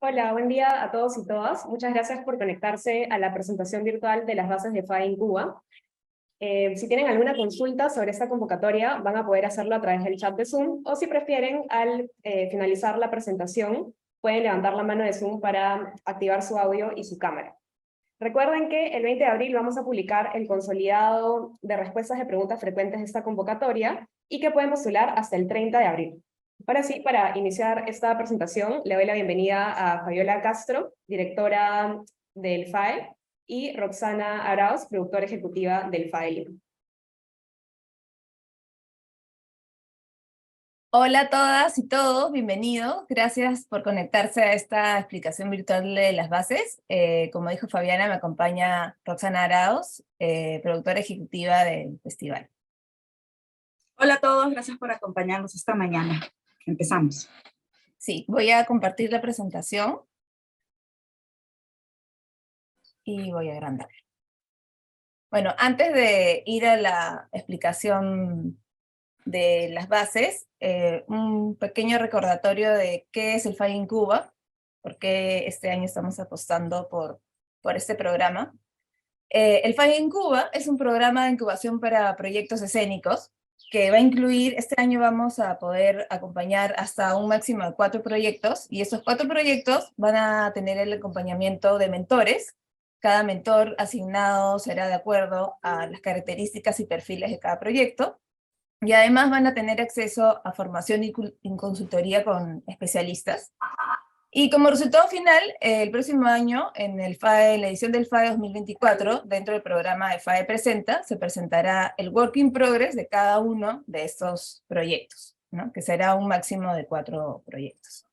Hola, buen día a todos y todas. Muchas gracias por conectarse a la presentación virtual de las bases de FAE en Cuba. Si tienen alguna consulta sobre esta convocatoria, van a poder hacerlo a través del chat de Zoom, o si prefieren, al finalizar la presentación, pueden levantar la mano de Zoom para activar su audio y su cámara. Recuerden que el 20 de abril vamos a publicar el consolidado de respuestas de preguntas frecuentes de esta convocatoria y que pueden postular hasta el 30 de abril. Ahora sí, para iniciar esta presentación, le doy la bienvenida a Fabiola Castro, directora del FAE, y Roxana Arauz, productora ejecutiva del FAE Lima. Hola a todas y todos, bienvenidos. Gracias por conectarse a esta explicación virtual de las bases. Como dijo Fabiana, me acompaña Roxana Arauz, productora ejecutiva del festival. Hola a todos, gracias por acompañarnos esta mañana. Empezamos. Sí, voy a compartir la presentación y voy a agrandar. Bueno, antes de ir a la explicación de las bases, un pequeño recordatorio de qué es el FAE en Cuba, porque este año estamos apostando por este programa. El FAE en Cuba es un programa de incubación para proyectos escénicos que va a incluir, este año vamos a poder acompañar hasta un máximo de 4 proyectos, y esos 4 proyectos van a tener el acompañamiento de mentores. Cada mentor asignado será de acuerdo a las características y perfiles de cada proyecto, y además van a tener acceso a formación y consultoría con especialistas. Y como resultado final, el próximo año, en el FAE, la edición del FAE 2024, dentro del programa de FAE Presenta, se presentará el Work in Progress de cada uno de estos proyectos, ¿no? Que será un máximo de 4 proyectos.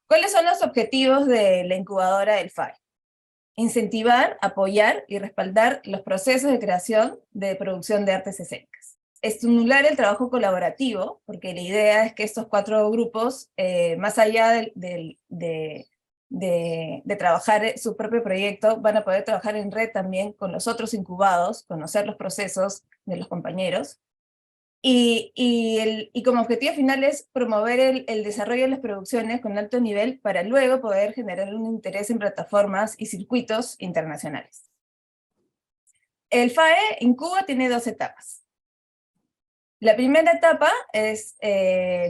¿Cuáles son los objetivos de la incubadora del FAE? Incentivar, apoyar y respaldar los procesos de creación de producción de artes escénicas. Estimular el trabajo colaborativo, porque la idea es que estos 4 grupos, más allá de trabajar su propio proyecto, van a poder trabajar en red también con los otros incubados, conocer los procesos de los compañeros, y como objetivo final es promover el desarrollo de las producciones con alto nivel para luego poder generar un interés en plataformas y circuitos internacionales. El FAE en Cuba tiene 2 etapas. La primera etapa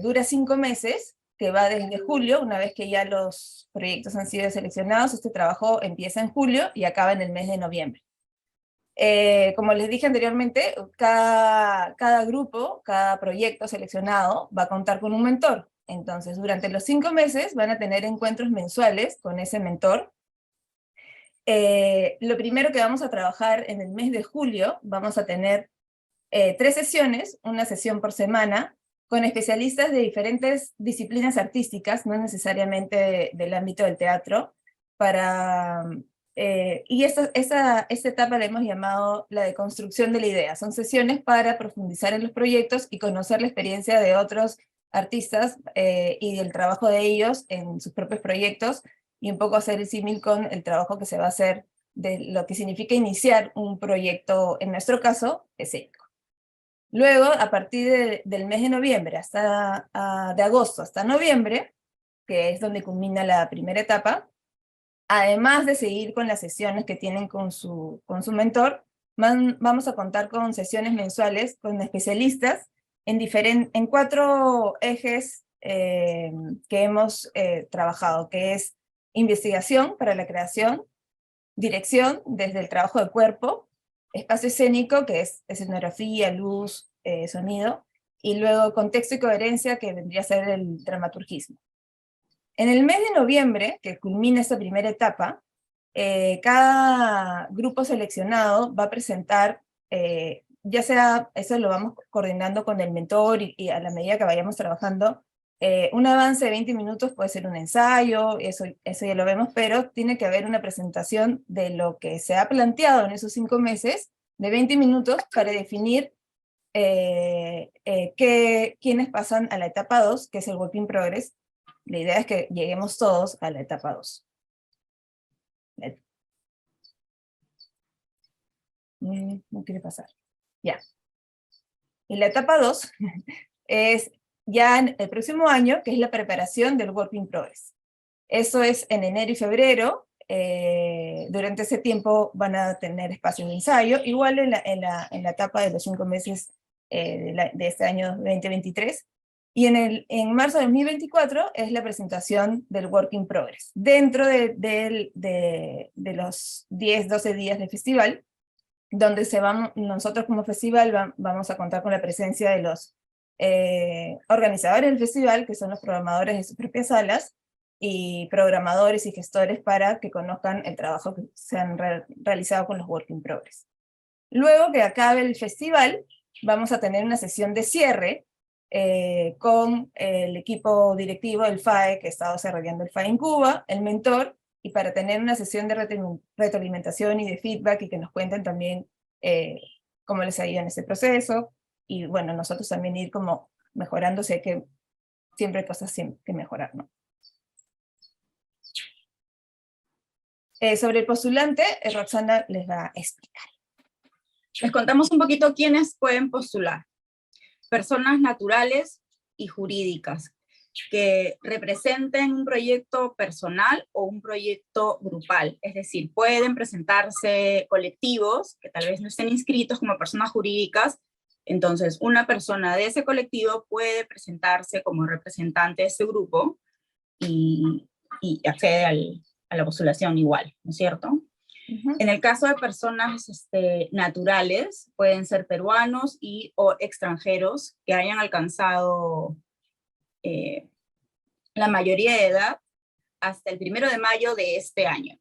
dura 5 meses, que va desde julio, una vez que ya los proyectos han sido seleccionados. Este trabajo empieza en julio y acaba en el mes de noviembre. Como les dije anteriormente, cada grupo, cada proyecto seleccionado va a contar con un mentor. Entonces, durante los 5 meses van a tener encuentros mensuales con ese mentor. Lo primero que vamos a trabajar en el mes de julio, vamos a tener 3 sesiones, una sesión por semana, con especialistas de diferentes disciplinas artísticas, no necesariamente del ámbito del teatro, y esta etapa la hemos llamado la de construcción de la idea. Son sesiones para profundizar en los proyectos y conocer la experiencia de otros artistas y el trabajo de ellos en sus propios proyectos, y un poco hacer el símil con el trabajo que se va a hacer de lo que significa iniciar un proyecto, en nuestro caso, escénico. Luego, a partir del mes de noviembre, de agosto hasta noviembre, que es donde culmina la primera etapa, además de seguir con las sesiones que tienen con su mentor, vamos a contar con sesiones mensuales con especialistas en 4 ejes que hemos trabajado, que es investigación para la creación, dirección desde el trabajo de cuerpo, espacio escénico, que es escenografía, luz, sonido, y luego contexto y coherencia, que vendría a ser el dramaturgismo. En el mes de noviembre, que culmina esta primera etapa, cada grupo seleccionado va a presentar, ya sea, eso lo vamos coordinando con el mentor y a la medida que vayamos trabajando, un avance de 20 minutos puede ser un ensayo, eso ya lo vemos, pero tiene que haber una presentación de lo que se ha planteado en esos 5 meses, de 20 minutos, para definir quiénes pasan a la etapa 2, que es el Work in Progress. La idea es que lleguemos todos a la etapa 2. No quiere pasar. Ya. Y la etapa 2 es ya en el próximo año, que es la preparación del Work in Progress. Eso es en enero y febrero. Durante ese tiempo van a tener espacios de ensayo, igual en la etapa de los 5 meses de este año 2023. Y en marzo de 2024 es la presentación del Work in Progress. Dentro de los 10, 12 días del festival, donde nosotros como festival vamos a contar con la presencia de los organizadores del festival, que son los programadores de sus propias salas, y programadores y gestores para que conozcan el trabajo que se han realizado con los Work in Progress. Luego que acabe el festival, vamos a tener una sesión de cierre con el equipo directivo del FAE, que ha estado desarrollando el FAE en Cuba, el mentor, y para tener una sesión de retroalimentación y de feedback, y que nos cuenten también cómo les ha ido en ese proceso, y bueno, nosotros también ir como mejorando, sé que siempre hay cosas que mejorar, ¿no? Sobre el postulante, Roxana les va a explicar. Les contamos un poquito quiénes pueden postular. Personas naturales y jurídicas que representen un proyecto personal o un proyecto grupal. Es decir, pueden presentarse colectivos que tal vez no estén inscritos como personas jurídicas. Entonces, una persona de ese colectivo puede presentarse como representante de ese grupo y accede a la postulación igual, ¿no es cierto? En el caso de personas naturales, pueden ser peruanos o extranjeros que hayan alcanzado la mayoría de edad hasta el 1 de mayo de este año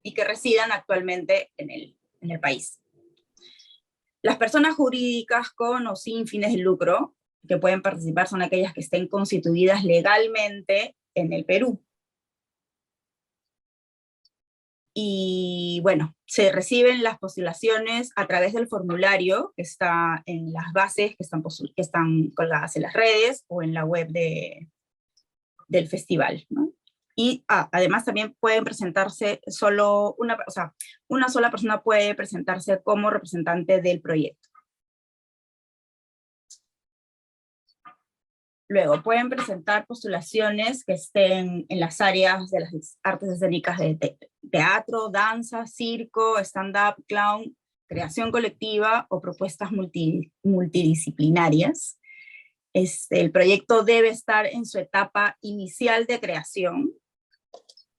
y que residan actualmente en el país. Las personas jurídicas con o sin fines de lucro que pueden participar son aquellas que estén constituidas legalmente en el Perú. Y bueno, se reciben las postulaciones a través del formulario que está en las bases que están colgadas en las redes o en la web del festival, ¿no? Y además también pueden presentarse una sola persona puede presentarse como representante del proyecto. Luego, pueden presentar postulaciones que estén en las áreas de las artes escénicas de teatro, danza, circo, stand-up, clown, creación colectiva o propuestas multidisciplinarias. El proyecto debe estar en su etapa inicial de creación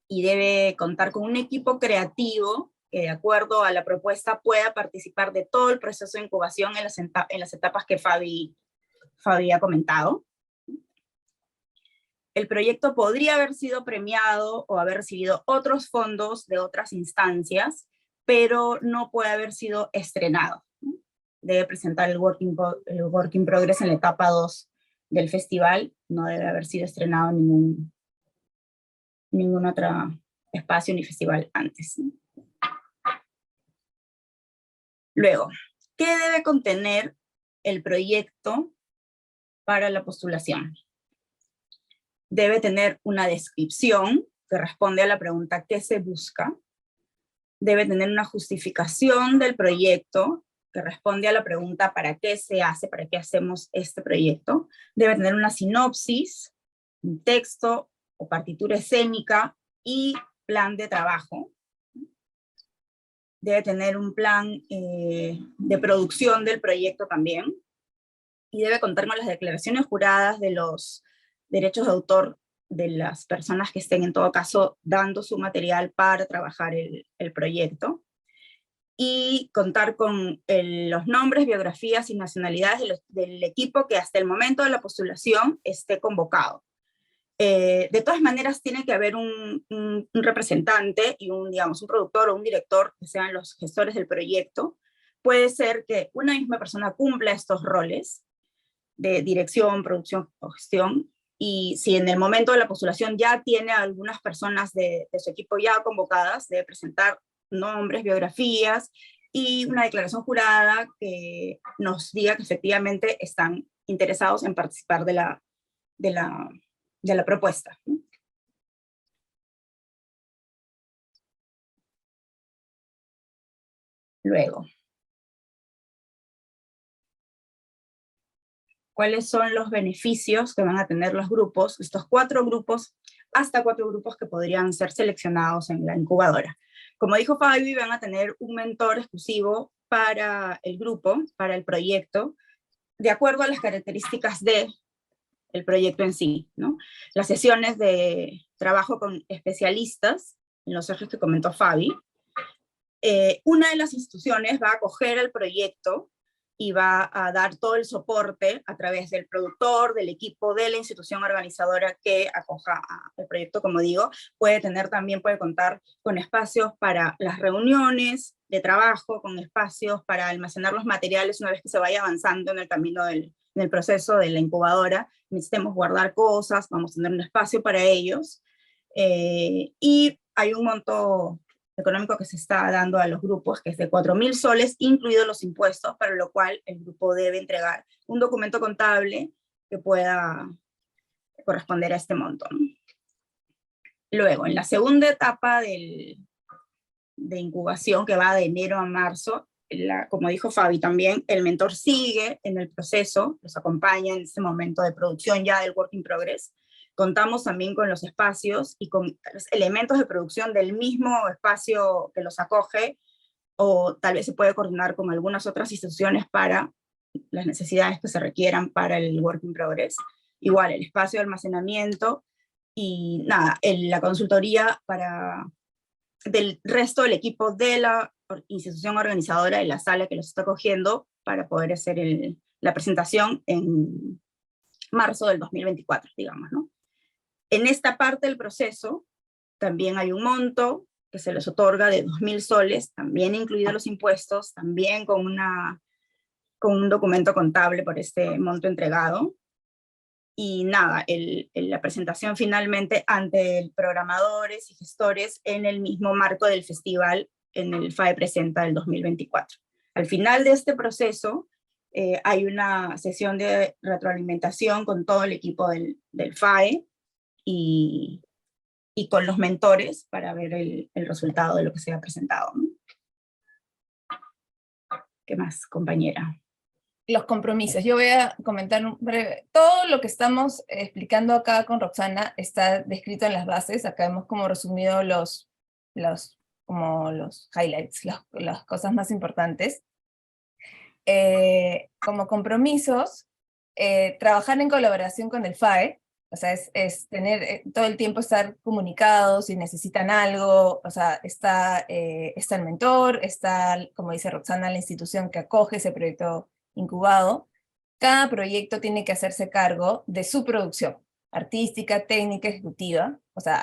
y debe contar con un equipo creativo que, de acuerdo a la propuesta, pueda participar de todo el proceso de incubación en las etapas que Fabi ha comentado. El proyecto podría haber sido premiado o haber recibido otros fondos de otras instancias, pero no puede haber sido estrenado. Debe presentar el Work in Progress en la etapa 2 del festival, no debe haber sido estrenado en ningún otro espacio ni festival antes. Luego, ¿qué debe contener el proyecto para la postulación? Debe tener una descripción que responde a la pregunta ¿qué se busca? Debe tener una justificación del proyecto que responde a la pregunta ¿para qué se hace? ¿Para qué hacemos este proyecto? Debe tener una sinopsis, un texto o partitura escénica y plan de trabajo. Debe tener un plan de producción del proyecto también. Y debe contar con las declaraciones juradas de los derechos de autor de las personas que estén en todo caso dando su material para trabajar el proyecto, y contar con los nombres, biografías y nacionalidades del equipo que hasta el momento de la postulación esté convocado. De todas maneras tiene que haber un representante y un productor o un director que sean los gestores del proyecto. Puede ser que una misma persona cumpla estos roles de dirección, producción o gestión, y si en el momento de la postulación ya tiene a algunas personas de su equipo ya convocadas, debe presentar nombres, biografías y una declaración jurada que nos diga que efectivamente están interesados en participar de la propuesta. Luego, ¿cuáles son los beneficios que van a tener los grupos? Estos 4 grupos hasta 4 grupos que podrían ser seleccionados en la incubadora. Como dijo Fabi, van a tener un mentor exclusivo para el grupo, para el proyecto, de acuerdo a las características del proyecto en sí, ¿no? Las sesiones de trabajo con especialistas, en los ejes que comentó Fabi, una de las instituciones va a acoger el proyecto y va a dar todo el soporte a través del productor, del equipo de la institución organizadora que acoja el proyecto, como digo. Puede contar con espacios para las reuniones de trabajo, con espacios para almacenar los materiales una vez que se vaya avanzando en el camino en el proceso de la incubadora. Necesitemos guardar cosas, vamos a tener un espacio para ellos. Y hay un monto económico que se está dando a los grupos, que es de 4.000 soles, incluidos los impuestos, para lo cual el grupo debe entregar un documento contable que pueda corresponder a este monto, ¿no? Luego, en la segunda etapa de incubación, que va de enero a marzo, como dijo Fabi también, el mentor sigue en el proceso, los acompaña en este momento de producción ya del Work in Progress. Contamos también con los espacios y con los elementos de producción del mismo espacio que los acoge, o tal vez se puede coordinar con algunas otras instituciones para las necesidades que se requieran para el Work in Progress. Igual, el espacio de almacenamiento y nada, la consultoría del resto del equipo de la institución organizadora de la sala que los está acogiendo para poder hacer la presentación en marzo del 2024, digamos, ¿no? En esta parte del proceso también hay un monto que se les otorga de 2.000 soles, también incluidos los impuestos, también con un documento contable por este monto entregado. Y nada, la presentación finalmente ante programadores y gestores en el mismo marco del festival, en el FAE Presenta del 2024. Al final de este proceso hay una sesión de retroalimentación con todo el equipo del FAE, y con los mentores para ver el resultado de lo que se ha presentado, ¿no? ¿Qué más, compañera? Los compromisos. Yo voy a comentar un breve. Todo lo que estamos explicando acá con Roxana está descrito en las bases. Acá hemos como resumido los highlights, las cosas más importantes. Como compromisos, trabajar en colaboración con el FAE. O sea, es tener todo el tiempo estar comunicados si necesitan algo. O sea, está el mentor, está, como dice Roxana, la institución que acoge ese proyecto incubado. Cada proyecto tiene que hacerse cargo de su producción, artística, técnica, ejecutiva. O sea,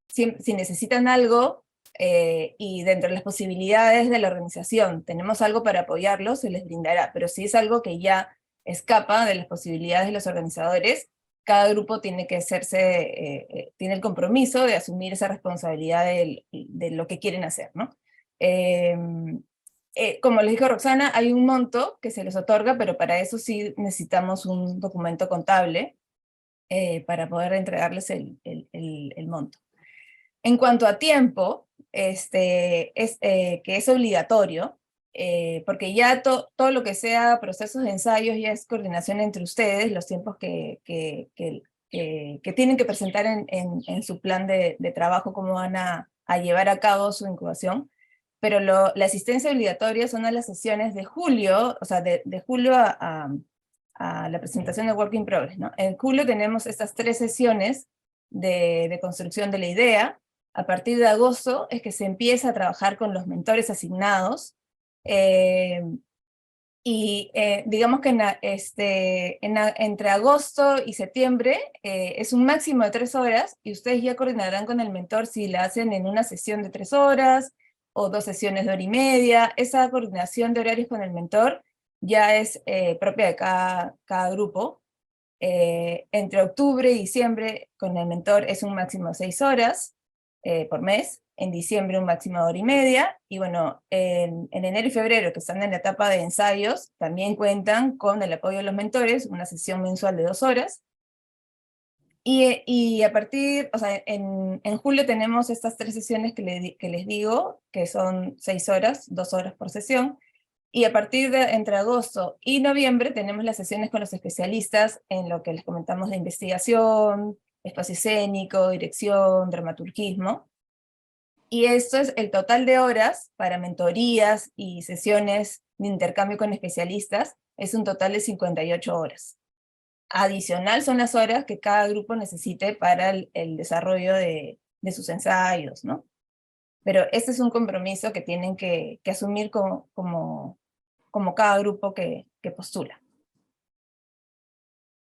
si necesitan algo y dentro de las posibilidades de la organización tenemos algo para apoyarlos, se les brindará. Pero si es algo que ya escapa de las posibilidades de los organizadores, cada grupo tiene que tiene el compromiso de asumir esa responsabilidad de lo que quieren hacer, ¿no? Como les dijo Roxana, hay un monto que se les otorga, pero para eso sí necesitamos un documento contable para poder entregarles el monto. En cuanto a tiempo, que es obligatorio, porque ya todo lo que sea procesos de ensayos ya es coordinación entre ustedes, los tiempos que tienen que presentar en su plan de trabajo, cómo van a llevar a cabo su incubación. Pero la asistencia obligatoria son a las sesiones de julio, o sea, de julio a la presentación de Work in Progress, ¿no? En julio tenemos estas 3 sesiones de construcción de la idea. A partir de agosto es que se empieza a trabajar con los mentores asignados, digamos que entre agosto y septiembre es un máximo de 3 horas, y ustedes ya coordinarán con el mentor si la hacen en una sesión de 3 horas, o 2 sesiones de 1h30, esa coordinación de horarios con el mentor ya es propia de cada grupo. Entre octubre y diciembre con el mentor es un máximo de 6 horas por mes, en diciembre un máximo de 1h30, y bueno, en enero y febrero, que están en la etapa de ensayos, también cuentan con el apoyo de los mentores, una sesión mensual de 2 horas, y a partir, o sea, en julio tenemos estas 3 sesiones que les digo, que son 6 horas, 2 horas por sesión, y a partir de entre agosto y noviembre tenemos las sesiones con los especialistas en lo que les comentamos de investigación, espacio escénico, dirección, dramaturgismo. Y esto es el total de horas para mentorías y sesiones de intercambio con especialistas, es un total de 58 horas. Adicional son las horas que cada grupo necesite para el desarrollo de sus ensayos, ¿no? Pero este es un compromiso que tienen que asumir como cada grupo que postula.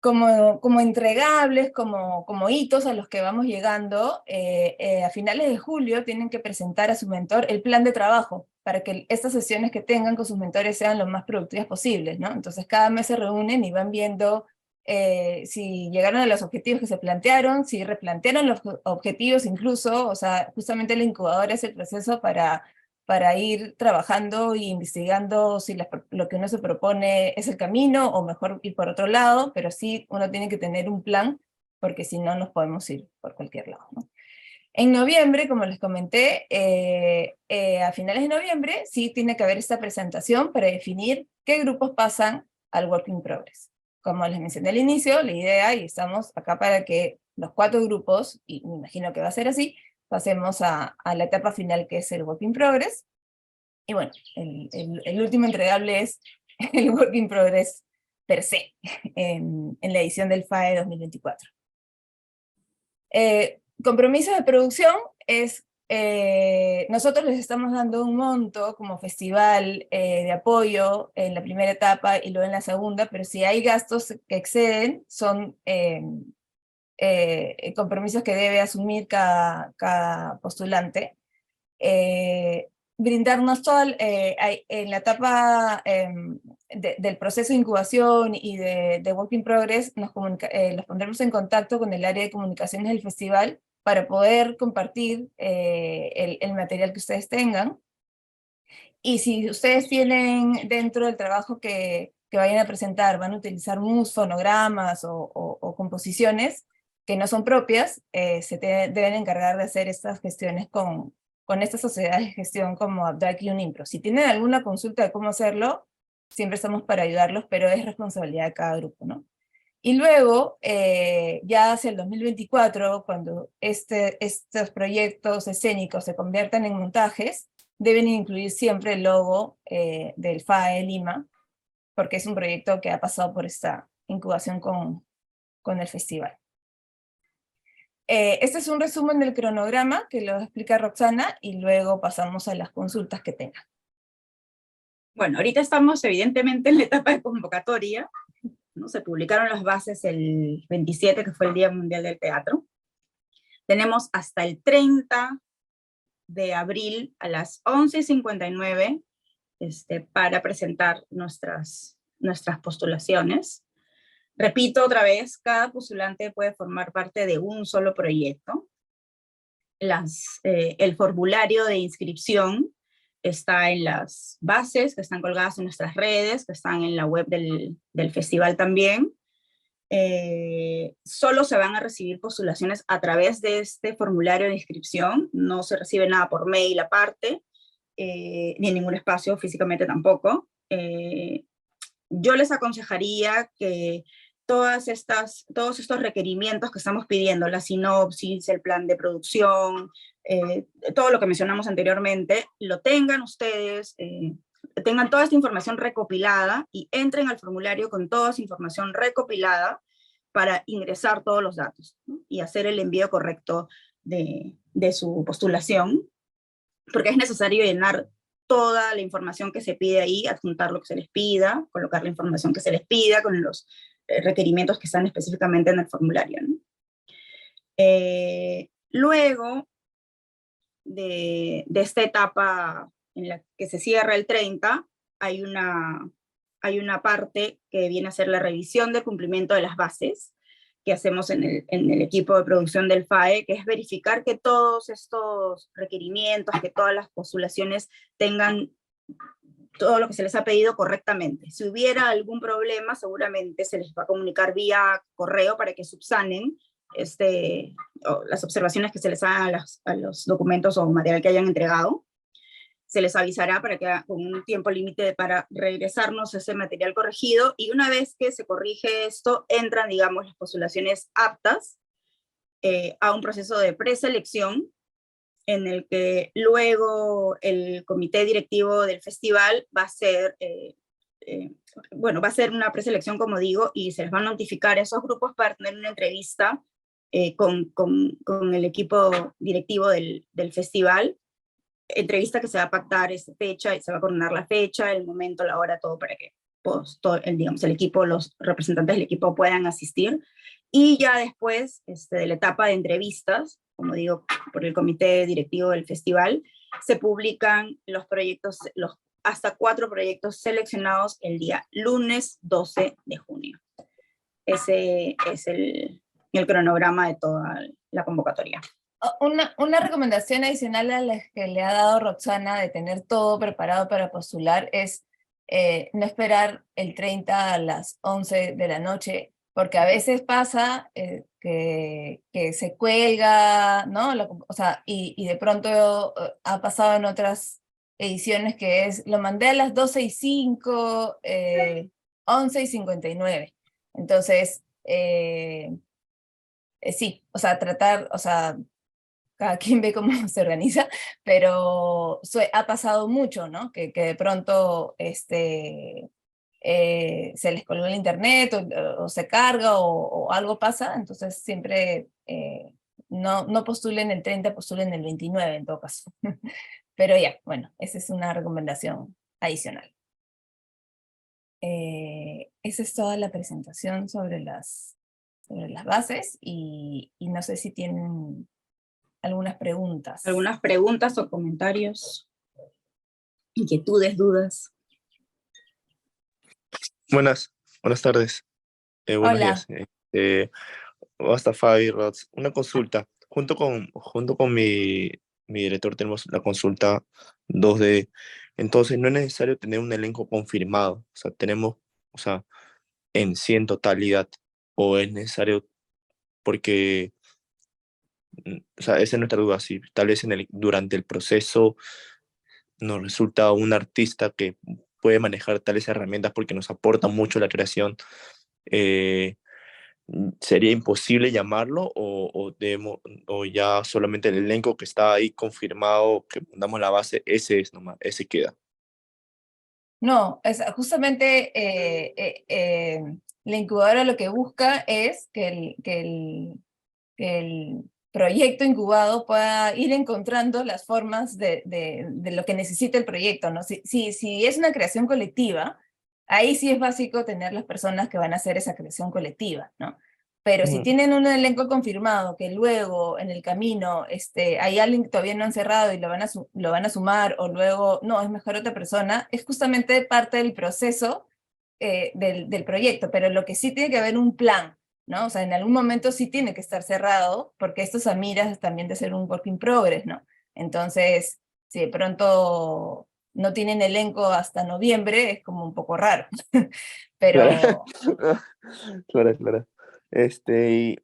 Como entregables, como hitos a los que vamos llegando, a finales de julio tienen que presentar a su mentor el plan de trabajo para que estas sesiones que tengan con sus mentores sean lo más productivas posibles, ¿no? Entonces cada mes se reúnen y van viendo si llegaron a los objetivos que se plantearon, si replantearon los objetivos incluso, o sea, justamente la incubadora es el proceso para ir trabajando e investigando si lo que uno se propone es el camino, o mejor ir por otro lado, pero sí uno tiene que tener un plan, porque si no nos podemos ir por cualquier lado, ¿no? En noviembre, como les comenté, a finales de noviembre, sí tiene que haber esta presentación para definir qué grupos pasan al Work in Progress. Como les mencioné al inicio, la idea, y estamos acá para que los 4 grupos, y me imagino que va a ser así, pasemos a la etapa final que es el Work in Progress. Y bueno, el último entregable es el Work in Progress per se, en la edición del FAE 2024. Compromiso de producción es, nosotros les estamos dando un monto como festival de apoyo en la primera etapa y luego en la segunda, pero si hay gastos que exceden, son compromisos que debe asumir cada postulante. Brindarnos todo, en la etapa del proceso de incubación y de Work in Progress, los pondremos en contacto con el área de comunicaciones del festival para poder compartir el material que ustedes tengan. Y si ustedes tienen dentro del trabajo que vayan a presentar, van a utilizar MUS, fonogramas o composiciones que no son propias, deben encargar de hacer estas gestiones con estas sociedades de gestión como Updike y Unimpro. Si tienen alguna consulta de cómo hacerlo, siempre estamos para ayudarlos, pero es responsabilidad de cada grupo, ¿no? Y luego, ya hacia el 2024, cuando estos proyectos escénicos se conviertan en montajes, deben incluir siempre el logo del FAE Lima, porque es un proyecto que ha pasado por esta incubación con el festival. Este es un resumen del cronograma que lo explica Roxana, y luego pasamos a las consultas que tengan. Bueno, ahorita estamos evidentemente en la etapa de convocatoria, ¿no? Se publicaron las bases el 27, que fue el Día Mundial del Teatro. Tenemos hasta el 30 de abril a las 11:59 para presentar nuestras postulaciones. Repito otra vez, cada postulante puede formar parte de un solo proyecto. El formulario de inscripción está en las bases, que están colgadas en nuestras redes, que están en la web del festival también. Solo se van a recibir postulaciones a través de este formulario de inscripción, no se recibe nada por mail aparte, ni en ningún espacio físicamente tampoco. Yo les aconsejaría que todos estos requerimientos que estamos pidiendo, la sinopsis, el plan de producción, todo lo que mencionamos anteriormente, lo tengan ustedes, tengan toda esta información recopilada y entren al formulario con toda esa información recopilada para ingresar todos los datos, ¿no? Y hacer el envío correcto de su postulación, porque es necesario llenar toda la información que se pide ahí, adjuntar lo que se les pida, colocar la información que se les pida con los requerimientos que están específicamente en el formulario, ¿no? Luego de esta etapa en la que se cierra el 30, hay una parte que viene a ser la revisión del cumplimiento de las bases que hacemos en el equipo de producción del FAE, que es verificar que todos estos requerimientos, que todas las postulaciones tengan todo lo que se les ha pedido correctamente. Si hubiera algún problema, seguramente se les va a comunicar vía correo para que subsanen las observaciones que se les hagan a los documentos o material que hayan entregado. Se les avisará para que con un tiempo límite para regresarnos ese material corregido, y una vez que se corrige esto, entran, digamos, las postulaciones aptas, a un proceso de preselección en el que luego el comité directivo del festival va a hacer, bueno, va a hacer una preselección, como digo, y se les va a notificar a esos grupos para tener una entrevista con el equipo directivo del festival, entrevista que se va a pactar esa fecha, y se va a coordinar la fecha, el momento, la hora, todo para que pues, todo, digamos, el equipo, los representantes del equipo puedan asistir. Y ya después de la etapa de entrevistas, como digo, por el comité directivo del festival, se publican los proyectos, hasta 4 proyectos seleccionados el día lunes 12 de junio. Ese es el cronograma de toda la convocatoria. Una recomendación adicional a la que le ha dado Roxana de tener todo preparado para postular es no esperar el 30 a las 11 de la noche, porque a veces pasa que se cuelga, ¿no? O sea, y de pronto ha pasado en otras ediciones que es, lo mandé a las 12:05, 11:59. Entonces, sí, o sea, tratar, o sea, cada quien ve cómo se organiza, pero ha pasado mucho, ¿no? Que de pronto se les colgó el internet o se carga o algo pasa, entonces siempre no postulen el 30, postulen el 29 en todo caso. Pero ya, bueno, esa es una recomendación adicional. Esa es toda la presentación sobre las bases y no sé si tienen algunas preguntas. ¿Algunas preguntas o comentarios? ¿Inquietudes, dudas? Buenas tardes. Buenos Hola. días. Hasta Fabi, Rods. Una consulta. Junto con mi director tenemos la consulta 2D. Entonces no es necesario tener un elenco confirmado. O sea, tenemos, o sea, en sí en totalidad. O es necesario porque, o sea, esa es nuestra duda. Si tal vez durante el proceso nos resulta un artista que puede manejar tales herramientas porque nos aporta mucho la creación, ¿sería imposible llamarlo o ya solamente el elenco que está ahí confirmado, que damos la base, ese es nomás, ese queda? No, justamente la incubadora lo que busca es que el proyecto incubado pueda ir encontrando las formas de lo que necesita el proyecto, ¿no? Si es una creación colectiva, ahí sí es básico tener las personas que van a hacer esa creación colectiva, ¿no? Pero si tienen un elenco confirmado que luego en el camino hay alguien que todavía no han cerrado y lo van a sumar, o luego, no, es mejor otra persona, es justamente parte del proceso del proyecto, pero lo que sí tiene que haber un plan, ¿no? O sea, en algún momento sí tiene que estar cerrado, porque esto es a miras también de ser un work in progress, ¿no? Entonces, si de pronto no tienen elenco hasta noviembre, es como un poco raro. Pero Claro. Y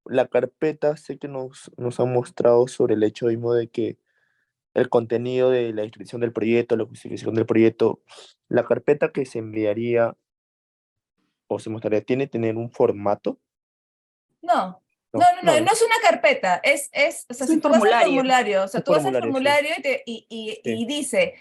la carpeta sé que nos ha mostrado sobre el hecho mismo de que el contenido de la inscripción del proyecto, la justificación del proyecto, la carpeta que se enviaría o se mostraría, ¿tiene que tener un formato? no, No. no es una carpeta, o sea, Es si un tú vas al formulario. formulario, o sea, Un tú vas al formulario, sí. formulario Sí. y dice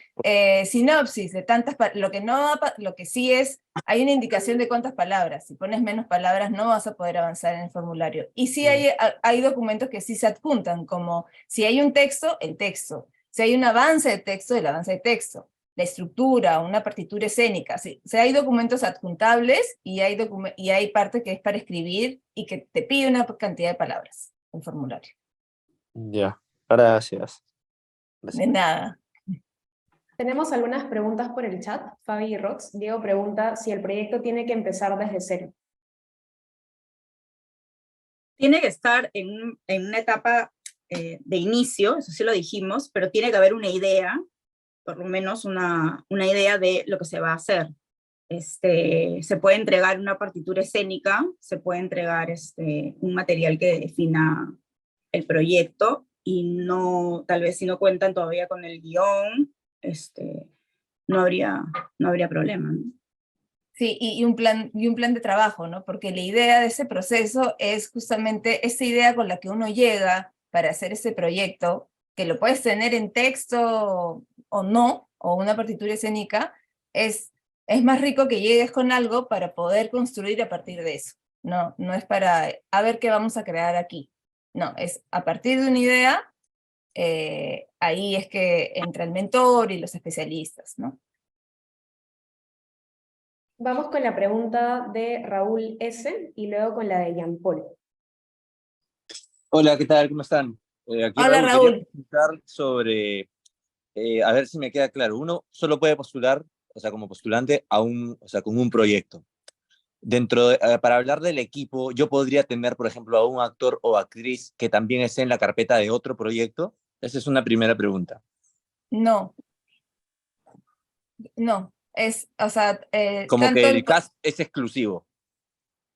sinopsis de tantas lo que sí es, hay una indicación de cuántas palabras, si pones menos palabras no vas a poder avanzar en el formulario. Y sí hay documentos que sí se adjuntan, como si hay un texto, el texto, si hay un avance de texto, el avance de texto, la estructura, una partitura escénica. Sí. O sea, hay documentos adjuntables y hay parte que es para escribir y que te pide una cantidad de palabras, el formulario. Ya, gracias. De nada. Tenemos algunas preguntas por el chat. Fabi y Rox. Diego pregunta si el proyecto tiene que empezar desde cero. Tiene que estar en una etapa de inicio, eso sí lo dijimos, pero tiene que haber una idea, por lo menos una idea de lo que se va a hacer. Se puede entregar una partitura escénica, se puede entregar un material que defina el proyecto, y tal vez si no cuentan todavía con el guión, no habría problema, ¿no? Sí, y un plan de trabajo, ¿no? Porque la idea de ese proceso es justamente esa idea con la que uno llega para hacer ese proyecto, que lo puedes tener en texto o no, o una partitura escénica, es más rico que llegues con algo para poder construir a partir de eso. No, no es para, a ver qué vamos a crear aquí. No, es a partir de una idea, ahí es que entra el mentor y los especialistas, ¿no? Vamos con la pregunta de Raúl S. y luego con la de Jean Paul. Hola, ¿qué tal? ¿Cómo están? Aquí Hola, Raúl, quería Raúl. preguntar sobre, a ver si me queda claro, uno solo puede postular, o sea, como postulante o sea, con un proyecto. Para hablar del equipo, yo podría tener, por ejemplo, a un actor o actriz que también esté en la carpeta de otro proyecto. Esa es una primera pregunta. No, no. O sea, Como tanto que el cast es exclusivo.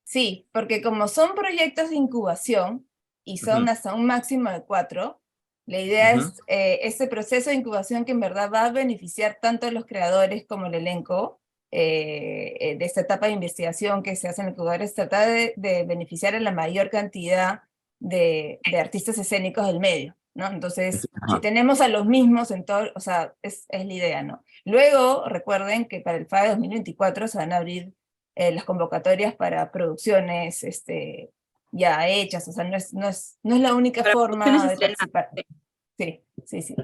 sí, porque como son proyectos de incubación y son Ujú, hasta un máximo de 4, la idea ujú. es ese proceso de incubación que en verdad va a beneficiar tanto a los creadores como el elenco de esta etapa de investigación que se hace en los incubadores, tratar de beneficiar a la mayor cantidad de artistas escénicos del medio, ¿no? Entonces, si Ajá. tenemos a los mismos en todo, o sea, es la idea, ¿no? Luego, recuerden que para el FAE 2024 se van a abrir las convocatorias para producciones ya hechas, o sea, no es la única Para producciones forma de estrenadas. participar. Sí, sí, sí.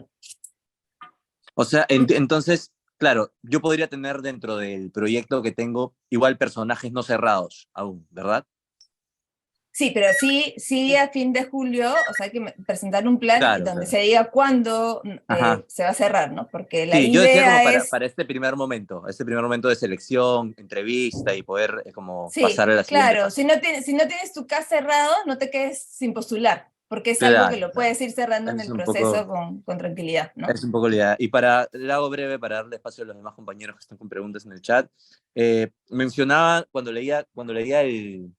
O sea, entonces, claro, yo podría tener dentro del proyecto que tengo igual personajes no cerrados aún, ¿verdad? Sí, pero sí a fin de julio, o sea, hay que presentar un plan Claro, donde claro. se diga cuándo Ajá. se va a cerrar, ¿no? Porque la Sí, yo decía como idea es, para este primer momento de selección, entrevista y poder como pasar sí, a la siguiente claro, fase. si no tienes tu CAS cerrado, no te quedes sin postular, porque es algo que Claro, lo claro. puedes ir cerrando en Es el un proceso poco, con tranquilidad, ¿no? es un poco la idea. Y le hago breve para darle espacio a los demás compañeros que están con preguntas en el chat. Mencionaba cuando leía el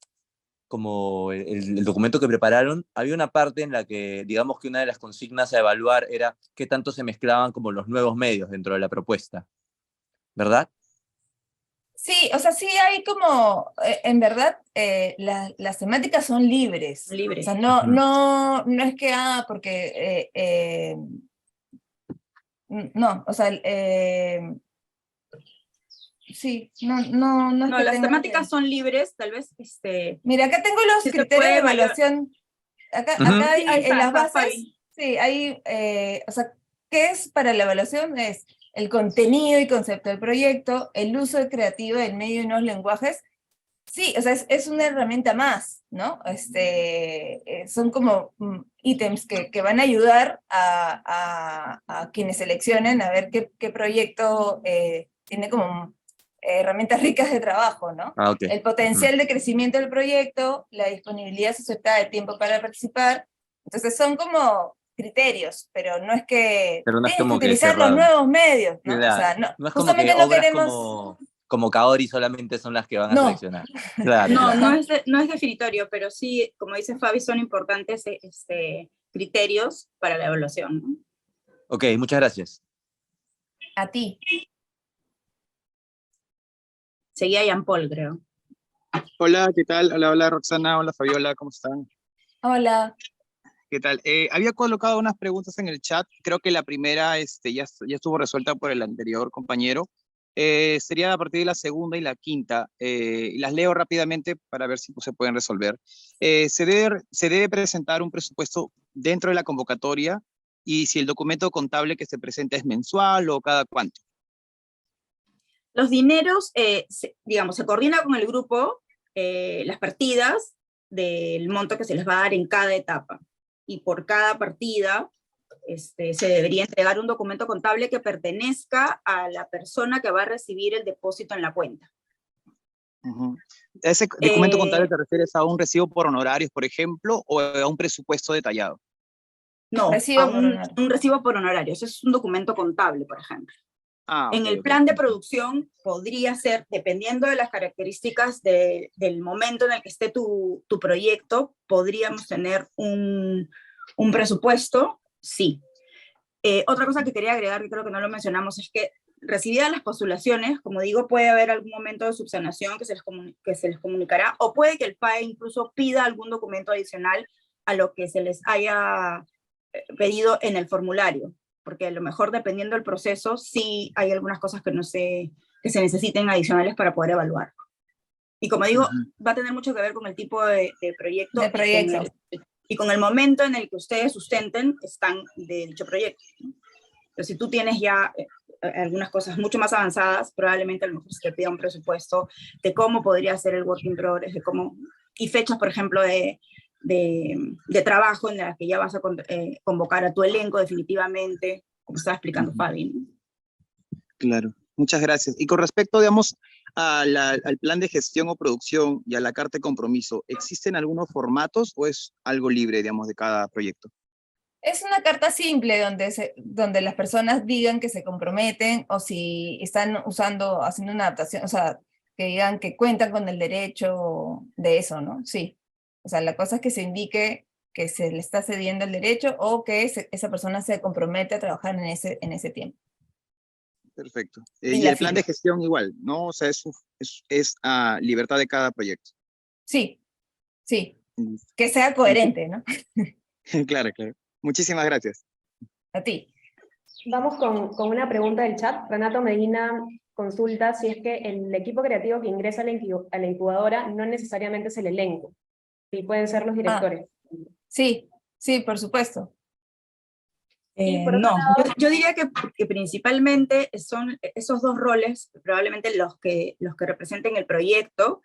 documento que prepararon, había una parte en la que, digamos que una de las consignas a evaluar era qué tanto se mezclaban como los nuevos medios dentro de la propuesta, ¿verdad? Sí, o sea, sí hay como, en verdad, las temáticas son libres. O Libre. sea, Ujú. no es que, porque, no, o sea, sí, no es No, que las tengas temáticas que... son libres, tal vez, Mira, acá tengo los si se criterios de puede mayor. evaluación, Ujú. acá Sí, ahí hay en está, las bases, Fabi. sí, hay, o sea, ¿qué es para la evaluación? Es el contenido y concepto del proyecto, el uso creativo del medio y los lenguajes. Sí, o sea, es una herramienta más, ¿no? Son como ítems que van a ayudar a quienes seleccionen a ver qué proyecto tiene como herramientas ricas de trabajo, ¿no? Ah, ok. El Ujú. potencial de crecimiento del proyecto, la disponibilidad aceptada de tiempo para participar. Entonces son como criterios, pero no es que Pero no es tienes que como que utilizar los cerrado. nuevos medios, ¿no? O sea, Claro. no, No es como que justamente no obras queremos... como Kaori solamente son las que van a No. seleccionar. Claro, No, claro. no es definitorio, pero sí, como dice Fabi, son importantes criterios para la evaluación, ¿no? Ok, muchas gracias. A ti. Seguía Jean Paul, creo. Hola, ¿qué tal? Hola, hola Roxana, hola Fabiola, ¿cómo están? Hola. ¿Qué tal? Había colocado unas preguntas en el chat, creo que la primera ya estuvo resuelta por el anterior compañero. Sería a partir de la segunda y la quinta, y las leo rápidamente para ver si pues, se pueden resolver. Se debe presentar un presupuesto dentro de la convocatoria y si el documento contable que se presenta es mensual o cada cuánto. Los dineros, digamos, se coordina con el grupo las partidas del monto que se les va a dar en cada etapa. Y por cada partida se debería entregar un documento contable que pertenezca a la persona que va a recibir el depósito en la cuenta. Ujú. ¿Ese documento contable Eh, te refieres a un recibo por honorarios, por ejemplo, o a un presupuesto detallado? no, a Recibo por honor. un recibo por honorarios. Es un documento contable, por ejemplo. Ah, ok, En el ok. plan de producción podría ser, dependiendo de las características del momento en el que esté tu proyecto, podríamos tener un presupuesto, sí. Otra cosa que quería agregar, que creo que no lo mencionamos, es que recibidas las postulaciones, como digo, puede haber algún momento de subsanación que se les comunicará, o puede que el FAE incluso pida algún documento adicional a lo que se les haya pedido en el formulario, porque a lo mejor dependiendo del proceso, sí hay algunas cosas que que se necesiten adicionales para poder evaluar. Y como digo, va a tener mucho que ver con el tipo de proyecto, y con el momento en el que ustedes sustenten están de dicho proyecto. Pero si tú tienes ya algunas cosas mucho más avanzadas, probablemente a lo mejor se te pida un presupuesto de cómo podría ser el work in progress, de cómo, y fechas, por ejemplo, de trabajo en las que ya vas a convocar a tu elenco definitivamente, como estaba explicando Fabi, ¿no? Claro, muchas gracias. Y con respecto, digamos, al plan de gestión o producción y a la carta de compromiso, ¿existen algunos formatos o es algo libre, digamos, de cada proyecto? Es una carta simple donde las personas digan que se comprometen o si están haciendo una adaptación, o sea, que digan que cuentan con el derecho de eso, ¿no? Sí. O sea, la cosa es que se indique que se le está cediendo el derecho o que esa persona se compromete a trabajar en ese tiempo. Perfecto. Y Y la el plan firma. de gestión igual, ¿no? O sea, es a libertad de cada proyecto. Sí, sí. Que sea coherente, ¿no? Claro, claro. Muchísimas gracias. A ti. Vamos con una pregunta del chat. Renato Medina consulta si es que el equipo creativo que ingresa a la incubadora no necesariamente es el elenco, y pueden ser los directores. Sí, sí, por supuesto. Y por otro No, lado, yo diría que principalmente son esos dos roles, probablemente los que representen el proyecto,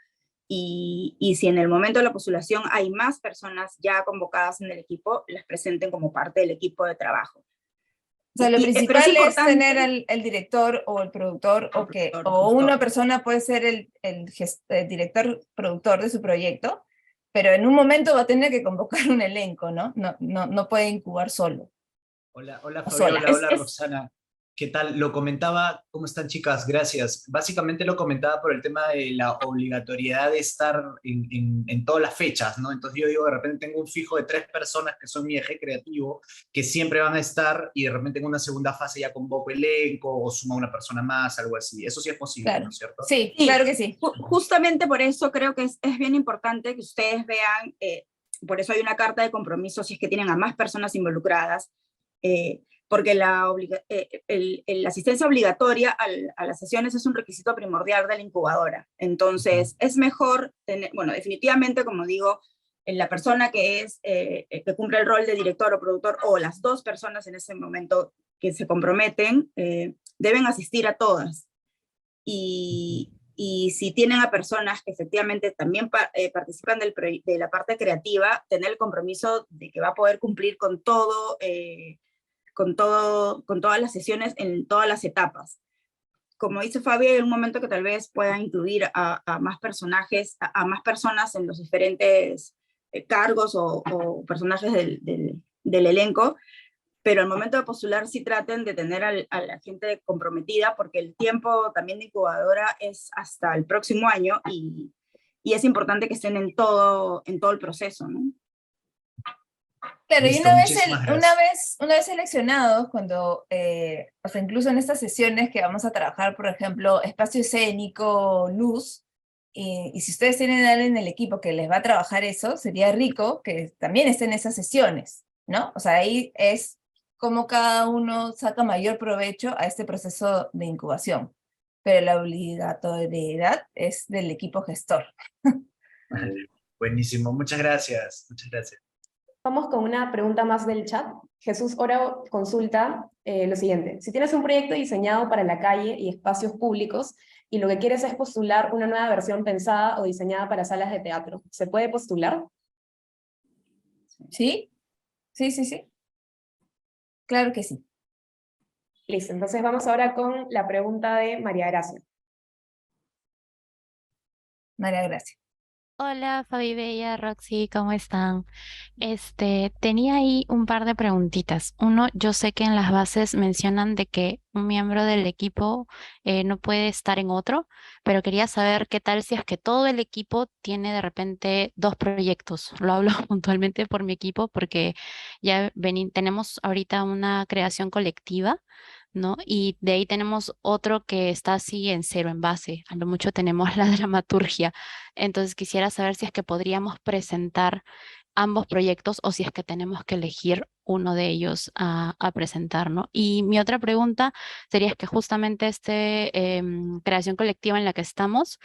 y si en el momento de la postulación hay más personas ya convocadas en el equipo, las presenten como parte del equipo de trabajo. O sea, lo Pero principal es importante tener el director o el productor, o una persona puede ser el director productor de su proyecto, pero en un momento va a tener que convocar un elenco, ¿no? No puede incubar solo. Hola O sola. Fabiola, hola Roxana. ¿Qué tal? Lo comentaba, ¿cómo están chicas? Gracias. Básicamente lo comentaba por el tema de la obligatoriedad de estar en todas las fechas, ¿no? Entonces yo digo, de repente tengo un fijo de 3 personas que son mi eje creativo, que siempre van a estar, y de repente en una segunda fase ya convoco elenco o suma una persona más, algo así. Eso sí es posible, Claro. ¿no es cierto? Sí, Sí, claro que sí. Justamente por eso creo que es bien importante que ustedes vean, por eso hay una carta de compromiso si es que tienen a más personas involucradas, porque la asistencia obligatoria a las sesiones es un requisito primordial de la incubadora. Entonces, es mejor tener, bueno, definitivamente, como digo, la persona que cumple el rol de director o productor, o las dos personas en ese momento que se comprometen, deben asistir a todas. Y si tienen a personas que efectivamente también participan de la parte creativa, tener el compromiso de que va a poder cumplir con todo, con todas las sesiones en todas las etapas. Como dice Fabi, hay un momento que tal vez pueda incluir a más personajes, a más personas en los diferentes cargos o personajes del elenco, pero al momento de postular sí traten de tener a la gente comprometida, porque el tiempo también de incubadora es hasta el próximo año, y es importante que estén en todo el proceso, ¿no? Claro, Listo, y muchísimas gracias. una vez seleccionados, cuando, o sea, incluso en estas sesiones que vamos a trabajar, por ejemplo, espacio escénico, luz, y si ustedes tienen a alguien en el equipo que les va a trabajar eso, sería rico que también estén en esas sesiones, ¿no? O sea, ahí es como cada uno saca mayor provecho a este proceso de incubación, pero la obligatoriedad es del equipo gestor. Buenísimo, muchas gracias. Muchas gracias. vamos con una pregunta más del chat. Jesús Oro consulta lo siguiente. Si tienes un proyecto diseñado para la calle y espacios públicos, y lo que quieres es postular una nueva versión pensada o diseñada para salas de teatro, ¿se puede postular? ¿Sí? Sí, sí, sí. Claro que sí. Listo, entonces vamos ahora con la pregunta de María Gracia. María Gracia. Hola, Fabi Bella, Roxy, ¿cómo están? Tenía ahí un par de preguntitas. Uno, yo sé que en las bases mencionan de que un miembro del equipo no puede estar en otro, pero quería saber qué tal si es que todo el equipo tiene de repente 2 proyectos. Lo hablo puntualmente por mi equipo porque ya tenemos ahorita una creación colectiva ¿no? Y de ahí tenemos otro que está así en cero en base, a lo mucho tenemos la dramaturgia. Entonces quisiera saber si es que podríamos presentar ambos proyectos o si es que tenemos que elegir uno de ellos a presentar, ¿no? Y mi otra pregunta sería es que justamente creación colectiva en la que estamos,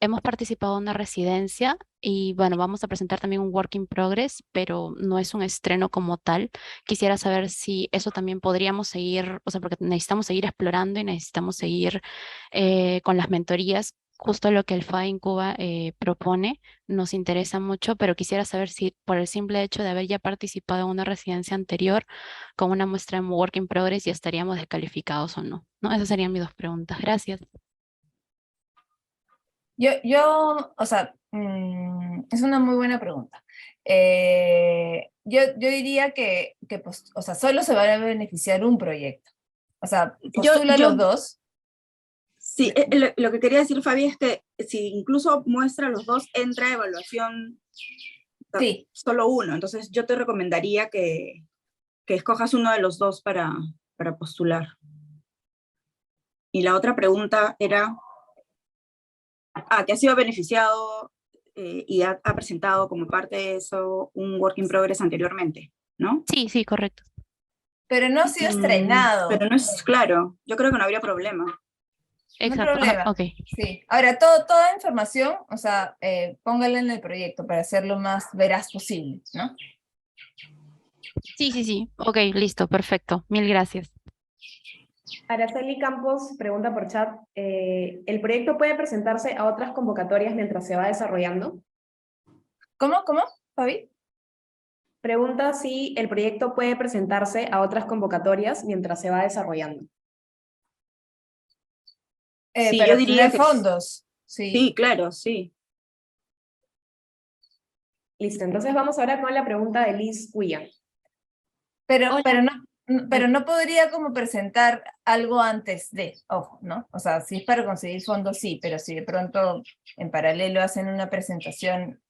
hemos participado en una residencia y bueno, vamos a presentar también un work in progress, pero no es un estreno como tal. Quisiera saber si eso también podríamos seguir, o sea, porque necesitamos seguir explorando y necesitamos seguir con las mentorías. Justo lo que el FA en Cuba propone nos interesa mucho, pero quisiera saber si por el simple hecho de haber ya participado en una residencia anterior con una muestra en Work in Progress ya estaríamos descalificados o no. ¿No? Esas serían mis dos preguntas. Gracias. O sea, es una muy buena pregunta. Yo diría que pues, o sea, solo se va a beneficiar un proyecto. O sea, postula los dos. Sí, lo que quería decir, Fabi, es que si incluso muestra los dos, entra a evaluación Sí. solo uno. Entonces yo te recomendaría que escojas uno de los dos para postular. Y la otra pregunta era, que ha sido beneficiado y ha presentado como parte de eso un work in progress anteriormente, ¿no? Sí, sí, correcto. Pero no ha sido estrenado. Pero no es claro, yo creo que no habría problema. Exacto. No hay problema. Ok. Sí. Ahora, toda información, o sea, póngala en el proyecto para hacerlo más veraz posible, ¿no? Sí, sí, sí. Ok, listo, perfecto. Mil gracias. Araceli Campos pregunta por chat, ¿el proyecto puede presentarse a otras convocatorias mientras se va desarrollando? ¿Cómo, Fabi? Pregunta si el proyecto puede presentarse a otras convocatorias mientras se va desarrollando. Sí, para yo diría obtener que fondos. sí, claro, sí. Listo, entonces vamos ahora con la pregunta de Liz Cuya. Pero Ay. no podría como presentar algo antes de, ojo, ¿no? O sea, si es para conseguir fondos, sí, pero si de pronto en paralelo hacen una presentación,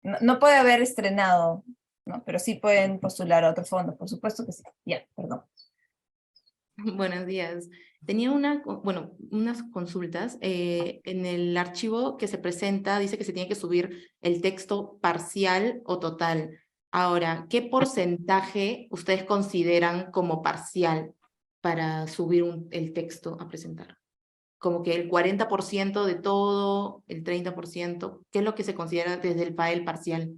no puede haber estrenado, ¿no? Pero sí pueden postular a otros fondos, por supuesto que sí. Ya, perdón. Buenos días. Tenía unas consultas. En el archivo que se presenta dice que se tiene que subir el texto parcial o total. Ahora, ¿qué porcentaje ustedes consideran como parcial para subir el texto a presentar? Como que el 40% de todo, el 30%, ¿qué es lo que se considera desde el file parcial?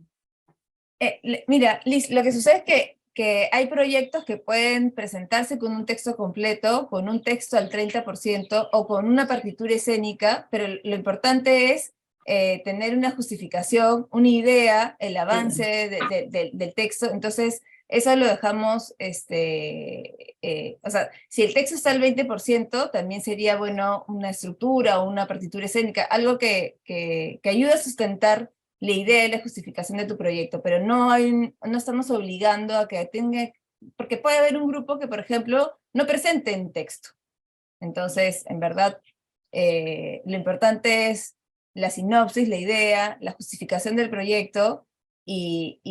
Mira, Liz, lo que sucede es que hay proyectos que pueden presentarse con un texto completo, con un texto al 30% o con una partitura escénica, pero lo importante es tener una justificación, una idea, el avance del texto. Entonces, eso lo dejamos, o sea, si el texto está al 20%, también sería bueno una estructura o una partitura escénica, algo que ayude a sustentar la idea y la justificación de tu proyecto, pero no estamos obligando a que tenga, porque puede haber un grupo que, por ejemplo, no presente en texto. Entonces, en verdad, lo importante es la sinopsis, la idea, la justificación del proyecto y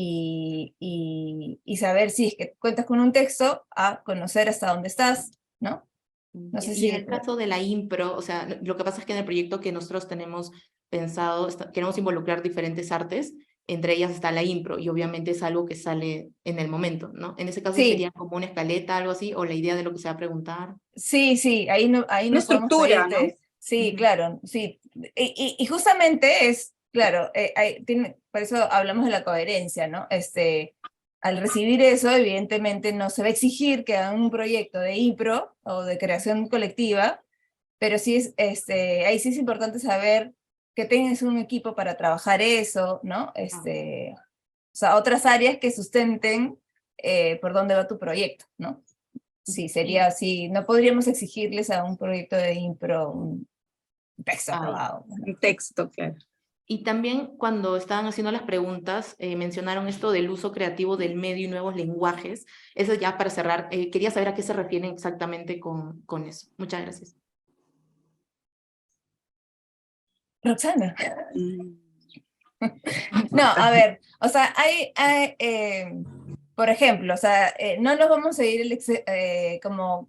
saber si es que cuentas con un texto, a conocer hasta dónde estás, ¿no? No sé Y si... en el caso de la impro, o sea, lo que pasa es que en el proyecto que nosotros tenemos pensado, queremos involucrar diferentes artes, entre ellas está la impro, y obviamente es algo que sale en el momento, ¿no? En ese caso Sí. sería como una escaleta, algo así, o la idea de lo que se va a preguntar. Sí, ahí no podemos estructura, pedirte. ¿no? Sí, claro, sí. Y justamente es, claro, por eso hablamos de la coherencia, ¿no? Al recibir eso, evidentemente no se va a exigir que hagan un proyecto de impro o de creación colectiva, pero sí ahí sí es importante saber que tengas un equipo para trabajar eso, ¿no? O sea, otras áreas que sustenten por dónde va tu proyecto, ¿no? Sí, sería así. No podríamos exigirles a un proyecto de impro un texto aprobado. Un texto, claro. Y también cuando estaban haciendo las preguntas, mencionaron esto del uso creativo del medio y nuevos lenguajes. Eso ya para cerrar, quería saber a qué se refieren exactamente con eso. Muchas gracias. Roxana. No, a ver, o sea, por ejemplo, o sea, no nos vamos a ir como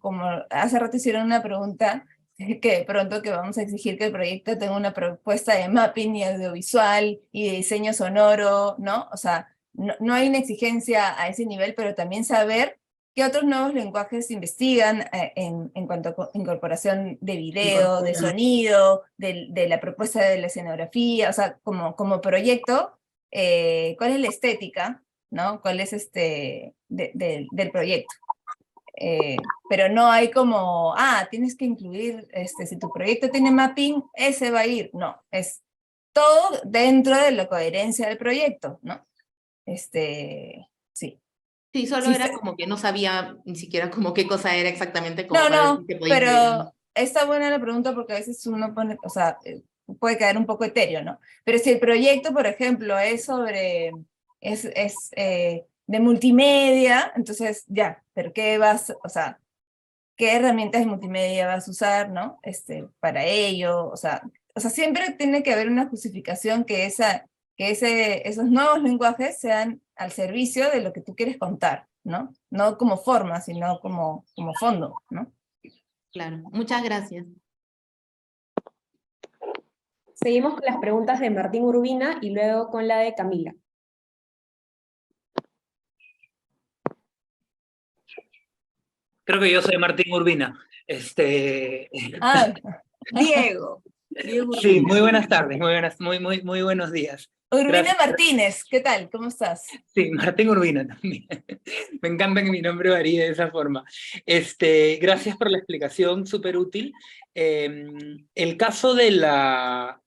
hace rato hicieron una pregunta, que de pronto que vamos a exigir que el proyecto tenga una propuesta de mapping y audiovisual y de diseño sonoro, ¿no? O sea, no hay una exigencia a ese nivel, pero también saber qué otros nuevos lenguajes se investigan en cuanto a incorporación de video, de sonido, de la propuesta de la escenografía, o sea, como proyecto, cuál es la estética, ¿no? ¿Cuál es del proyecto? Pero no hay como, tienes que incluir, si tu proyecto tiene mapping, ese va a ir. No, es todo dentro de la coherencia del proyecto, ¿no? Sí. Sí, solo Sí, era como que no sabía ni siquiera como qué cosa era exactamente como No, para no, decir que podía incluir. pero está buena la pregunta porque a veces uno pone, o sea, puede quedar un poco etéreo, ¿no? Pero si el proyecto, por ejemplo, es sobre, de multimedia, entonces ya, pero ¿qué o sea, qué herramientas de multimedia vas a usar, ¿no? Para ello, o sea, siempre tiene que haber una justificación que esos nuevos lenguajes sean al servicio de lo que tú quieres contar, ¿no? No como forma, sino como fondo, ¿no? Claro, muchas gracias. Seguimos con las preguntas de Martín Urbina y luego con la de Camila. Creo que yo soy Martín Urbina. Diego. Sí, muy buenas tardes, muy buenos días. Urbina Gracias. Martínez, ¿qué tal? ¿Cómo estás? Sí, Martín Urbina también. Me encanta que mi nombre varíe de esa forma. Gracias por la explicación, súper útil. El caso de la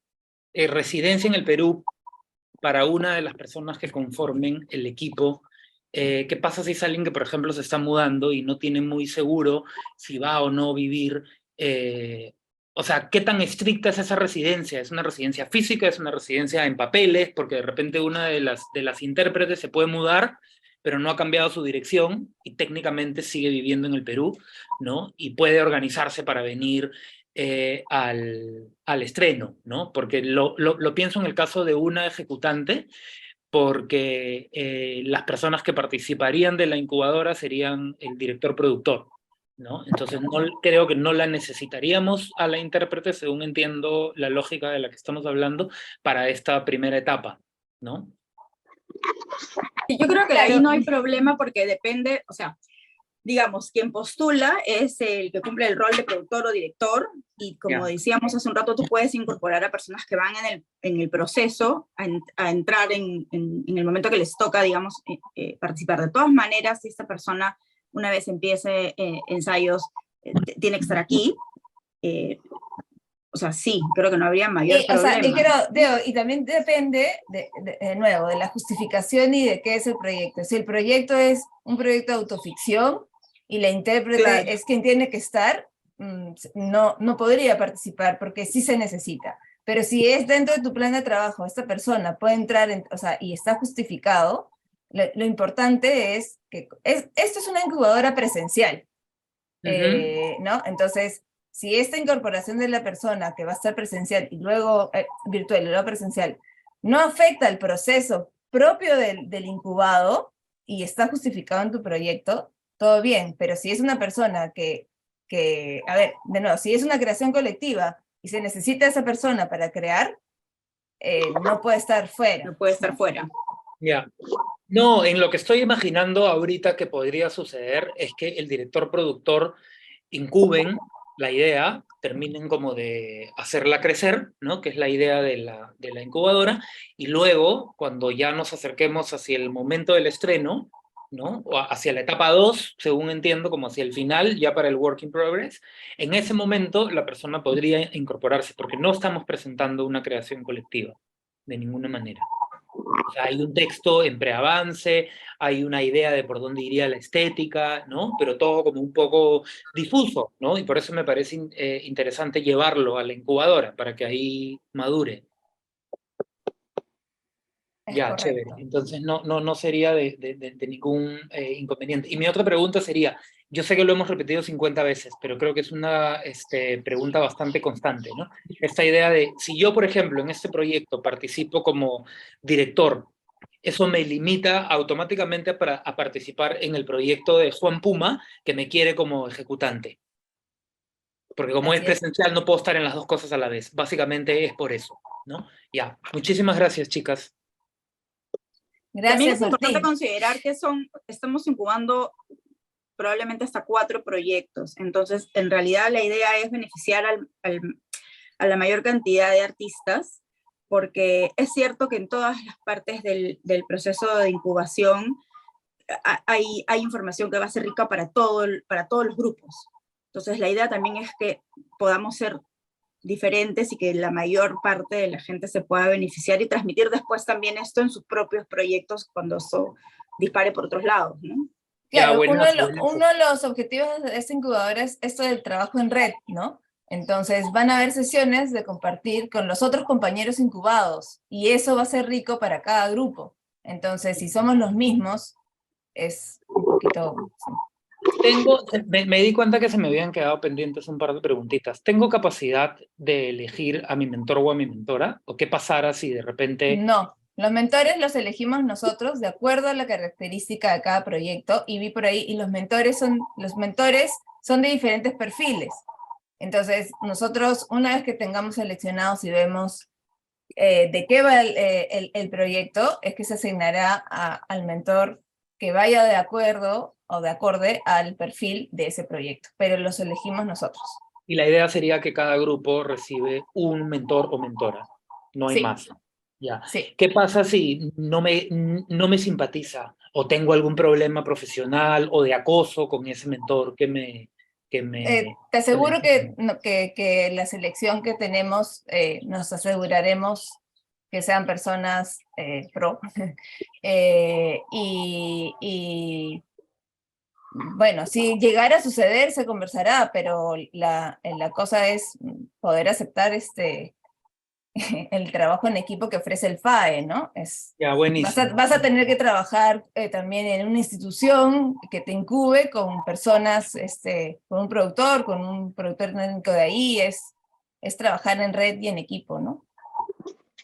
residencia en el Perú para una de las personas que conformen el equipo, ¿qué pasa si es alguien que, por ejemplo, se está mudando y no tiene muy seguro si va o no vivir? O sea, ¿qué tan estricta es esa residencia? ¿Es una residencia física? ¿Es una residencia en papeles? Porque de repente una de las intérpretes se puede mudar, pero no ha cambiado su dirección y técnicamente sigue viviendo en el Perú, ¿no? Y puede organizarse para venir al estreno, ¿no? Porque lo pienso en el caso de una ejecutante, porque las personas que participarían de la incubadora serían el director productor, ¿no? Entonces creo que no la necesitaríamos a la intérprete, según entiendo la lógica de la que estamos hablando, para esta primera etapa, ¿no? Yo creo que ahí no hay problema porque depende, o sea, digamos, quien postula es el que cumple el rol de productor o director, y como decíamos hace un rato, tú puedes incorporar a personas que van en el proceso a entrar en el momento que les toca, digamos, participar. De todas maneras, si esta persona, una vez empiece ensayos, tiene que estar aquí, o sea, sí, creo que no habría mayor problema. Y también depende, de nuevo, de la justificación y de qué es el proyecto. Si el proyecto es un proyecto de autoficción y la intérprete es quien tiene que estar, no podría participar porque sí se necesita. Pero si es dentro de tu plan de trabajo, esta persona puede entrar, y está justificado, lo importante es que esto es una incubadora presencial, ¿no? Entonces, si esta incorporación de la persona que va a estar presencial y luego virtual y luego presencial no afecta el proceso propio del incubado y está justificado en tu proyecto, todo bien, pero si es una persona a ver, de nuevo, si es una creación colectiva y se necesita esa persona para crear, no puede estar fuera. No puede estar fuera. Ya. No, en lo que estoy imaginando ahorita que podría suceder es que el director productor incuben la idea, terminen como de hacerla crecer, ¿no? Que es la idea de la incubadora, y luego, cuando ya nos acerquemos hacia el momento del estreno, ¿no? O hacia la etapa 2, según entiendo, como hacia el final, ya para el work in progress, en ese momento la persona podría incorporarse, porque no estamos presentando una creación colectiva, de ninguna manera. O sea, hay un texto en preavance, hay una idea de por dónde iría la estética, ¿no? Pero todo como un poco difuso, ¿no? Y por eso me parece interesante llevarlo a la incubadora, para que ahí madure. Ya, correcto. chévere. Entonces no sería de ningún inconveniente. Y mi otra pregunta sería, yo sé que lo hemos repetido 50 veces, pero creo que es una pregunta bastante constante, ¿no? Esta idea de, si yo, por ejemplo, en este proyecto participo como director, eso me limita automáticamente a participar en el proyecto de Juan Puma, que me quiere como ejecutante. Porque como es Así es. presencial, no puedo estar en las dos cosas a la vez. Básicamente es por eso, ¿no? Ya, muchísimas gracias, chicas. También Gracias, es importante Martín. considerar que estamos incubando probablemente hasta 4 proyectos. Entonces, en realidad la idea es beneficiar a la mayor cantidad de artistas, porque es cierto que en todas las partes del proceso de incubación hay información que va a ser rica para todos los grupos. Entonces, la idea también es que podamos ser diferentes y que la mayor parte de la gente se pueda beneficiar y transmitir después también esto en sus propios proyectos cuando eso dispare por otros lados, ¿no? Ya, Claro, buenazo, uno buenazo. de los objetivos de esta incubadora es esto del trabajo en red, ¿no? Entonces van a haber sesiones de compartir con los otros compañeros incubados y eso va a ser rico para cada grupo. Entonces, si somos los mismos, es un poquito... sí. Me di cuenta que se me habían quedado pendientes un par de preguntitas. ¿Tengo capacidad de elegir a mi mentor o a mi mentora? ¿O qué pasara si de repente... No, los mentores los elegimos nosotros de acuerdo a la característica de cada proyecto y vi por ahí, y los mentores son de diferentes perfiles. Entonces, nosotros, una vez que tengamos seleccionados y vemos de qué va el proyecto, es que se asignará al mentor que vaya de acuerdo o de acorde al perfil de ese proyecto, pero los elegimos nosotros. Y la idea sería que cada grupo recibe un mentor o mentora, no hay Sí. más. Ya. Sí. ¿Qué pasa si no me simpatiza o tengo algún problema profesional o de acoso con ese mentor Te aseguro que la selección que tenemos nos aseguraremos que sean personas pro. Y bueno, si llegara a suceder, se conversará, pero la cosa es poder aceptar el trabajo en equipo que ofrece el FAE, ¿no? Ya, buenísimo. Vas a tener que trabajar también en una institución que te incube con personas, con un productor técnico de ahí, es trabajar en red y en equipo, ¿no?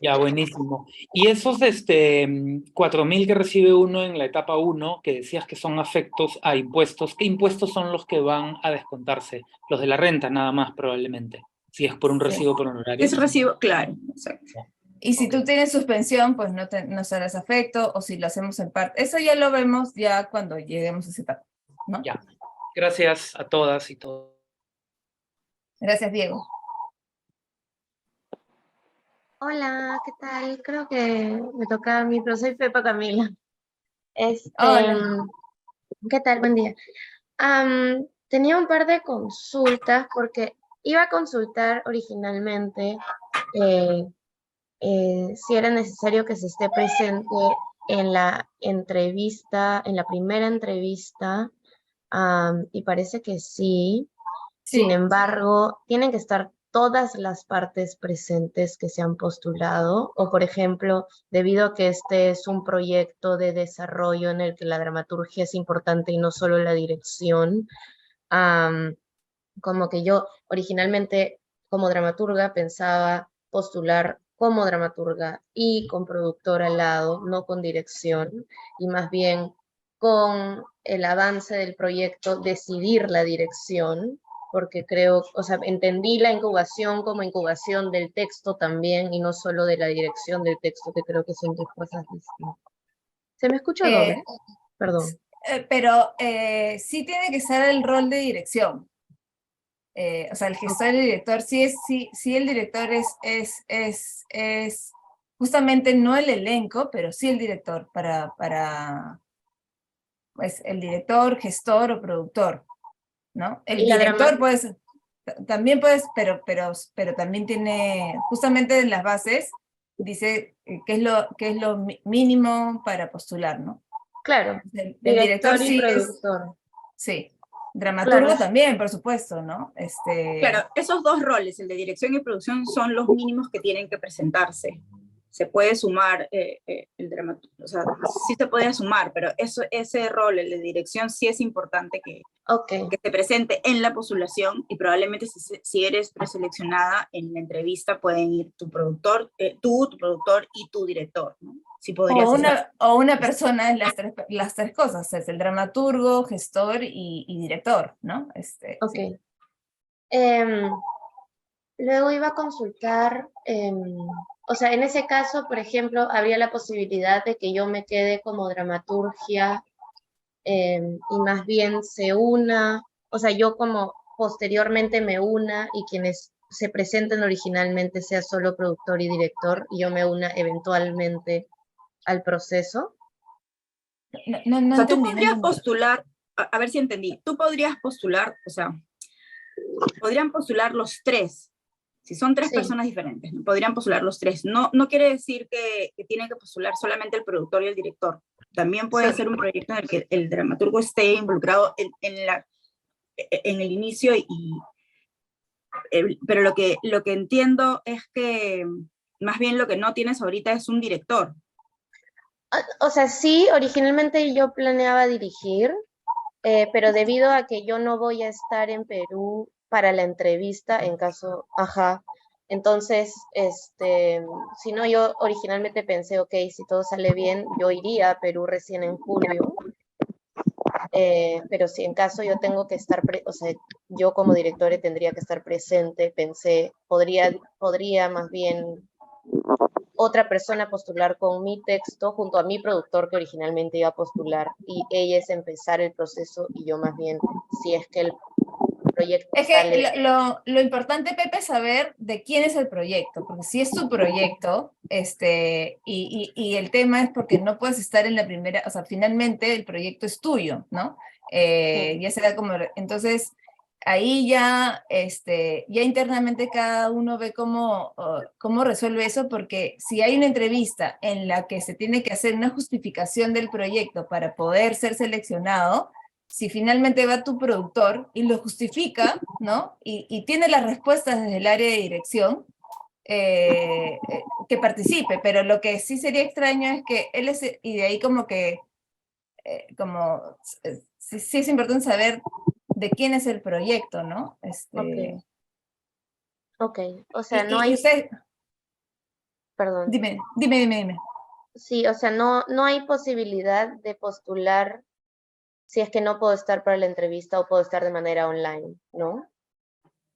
Ya, buenísimo. Y esos 4.000 que recibe uno en la etapa 1, que decías que son afectos a impuestos, ¿qué impuestos son los que van a descontarse? Los de la renta nada más probablemente, si es por un recibo por honorario. Es recibo, claro, exacto. Y si tú tienes suspensión, pues no serás afecto, o si lo hacemos en parte. Eso ya lo vemos ya cuando lleguemos a esa etapa, ¿no? Ya. Gracias a todas y todos. Gracias, Diego. Hola, ¿qué tal? Creo que me toca a mí, pero soy Pepa Camila. Hola. ¿Qué tal? Buen día. Tenía un par de consultas porque iba a consultar originalmente si era necesario que se esté presente en la entrevista, en la primera entrevista, y parece que sí. Sin embargo, tienen que estar todas las partes presentes que se han postulado, o por ejemplo, debido a que este es un proyecto de desarrollo en el que la dramaturgia es importante y no solo la dirección, como que yo originalmente como dramaturga pensaba postular como dramaturga y con productor al lado, no con dirección, y más bien con el avance del proyecto decidir la dirección, porque creo, o sea, entendí la incubación como incubación del texto también, y no solo de la dirección del texto, que creo que son dos cosas distintas. ¿Se me escucha doble? Perdón. Pero sí tiene que ser el rol de dirección. O sea, el gestor y el director, sí el director es justamente no el elenco, pero sí el director para pues, el director, gestor o productor, ¿no? El director también puedes, pero también tiene, justamente en las bases, dice qué es lo mínimo para postular, ¿no? Claro, El director y sí productor. Sí. Dramaturgo Claro. también, por supuesto, ¿no? Claro, esos dos roles, el de dirección y producción, son los mínimos que tienen que presentarse. se puede sumar el dramaturgo, o sea, sí se puede sumar, pero ese rol, el de dirección, sí es importante que se presente en la postulación, y probablemente si eres preseleccionada en la entrevista pueden ir tu productor, tu productor y tu director, ¿no? Sí podrías o una persona es las tres cosas, es el dramaturgo, gestor y director, ¿no? Ok. Sí. Luego iba a consultar, o sea, en ese caso, por ejemplo, habría la posibilidad de que yo me quede como dramaturgia y más bien se una, o sea, yo como posteriormente me una y quienes se presenten originalmente sea solo productor y director y yo me una eventualmente al proceso. No o sea, tú entendí, podrías postular, a ver si entendí, tú podrías postular, o sea, podrían postular los tres. Si son tres personas diferentes, podrían postular los tres. No quiere decir que tiene que postular solamente el productor y el director. También puede ser un proyecto en el que el dramaturgo esté involucrado en el inicio, pero lo que entiendo es que más bien lo que no tienes ahorita es un director. O sea, sí, originalmente yo planeaba dirigir, pero debido a que yo no voy a estar en Perú para la entrevista, en caso, entonces, si no, yo originalmente pensé, ok, si todo sale bien, yo iría a Perú recién en julio, pero si en caso yo tengo que estar, o sea, yo como directora tendría que estar presente, pensé, podría más bien otra persona postular con mi texto junto a mi productor que originalmente iba a postular, y ella es empezar el proceso y yo más bien, si es que el proyecto sale. Es que lo importante, Pepe, es saber de quién es el proyecto, porque si es tu proyecto, y el tema es porque no puedes estar en la primera, o sea, finalmente el proyecto es tuyo, ¿no? Ya será como, entonces, ahí ya, ya internamente cada uno ve cómo resuelve eso, porque si hay una entrevista en la que se tiene que hacer una justificación del proyecto para poder ser seleccionado, si finalmente va tu productor y lo justifica, ¿no? Y tiene las respuestas desde el área de dirección, que participe, pero lo que sí sería extraño es que él es, y de ahí como que, sí es importante saber de quién es el proyecto, ¿no? Ok, o sea, no hay... Perdón. Dime. Sí, o sea, no hay posibilidad de postular si es que no puedo estar para la entrevista o puedo estar de manera online, ¿no?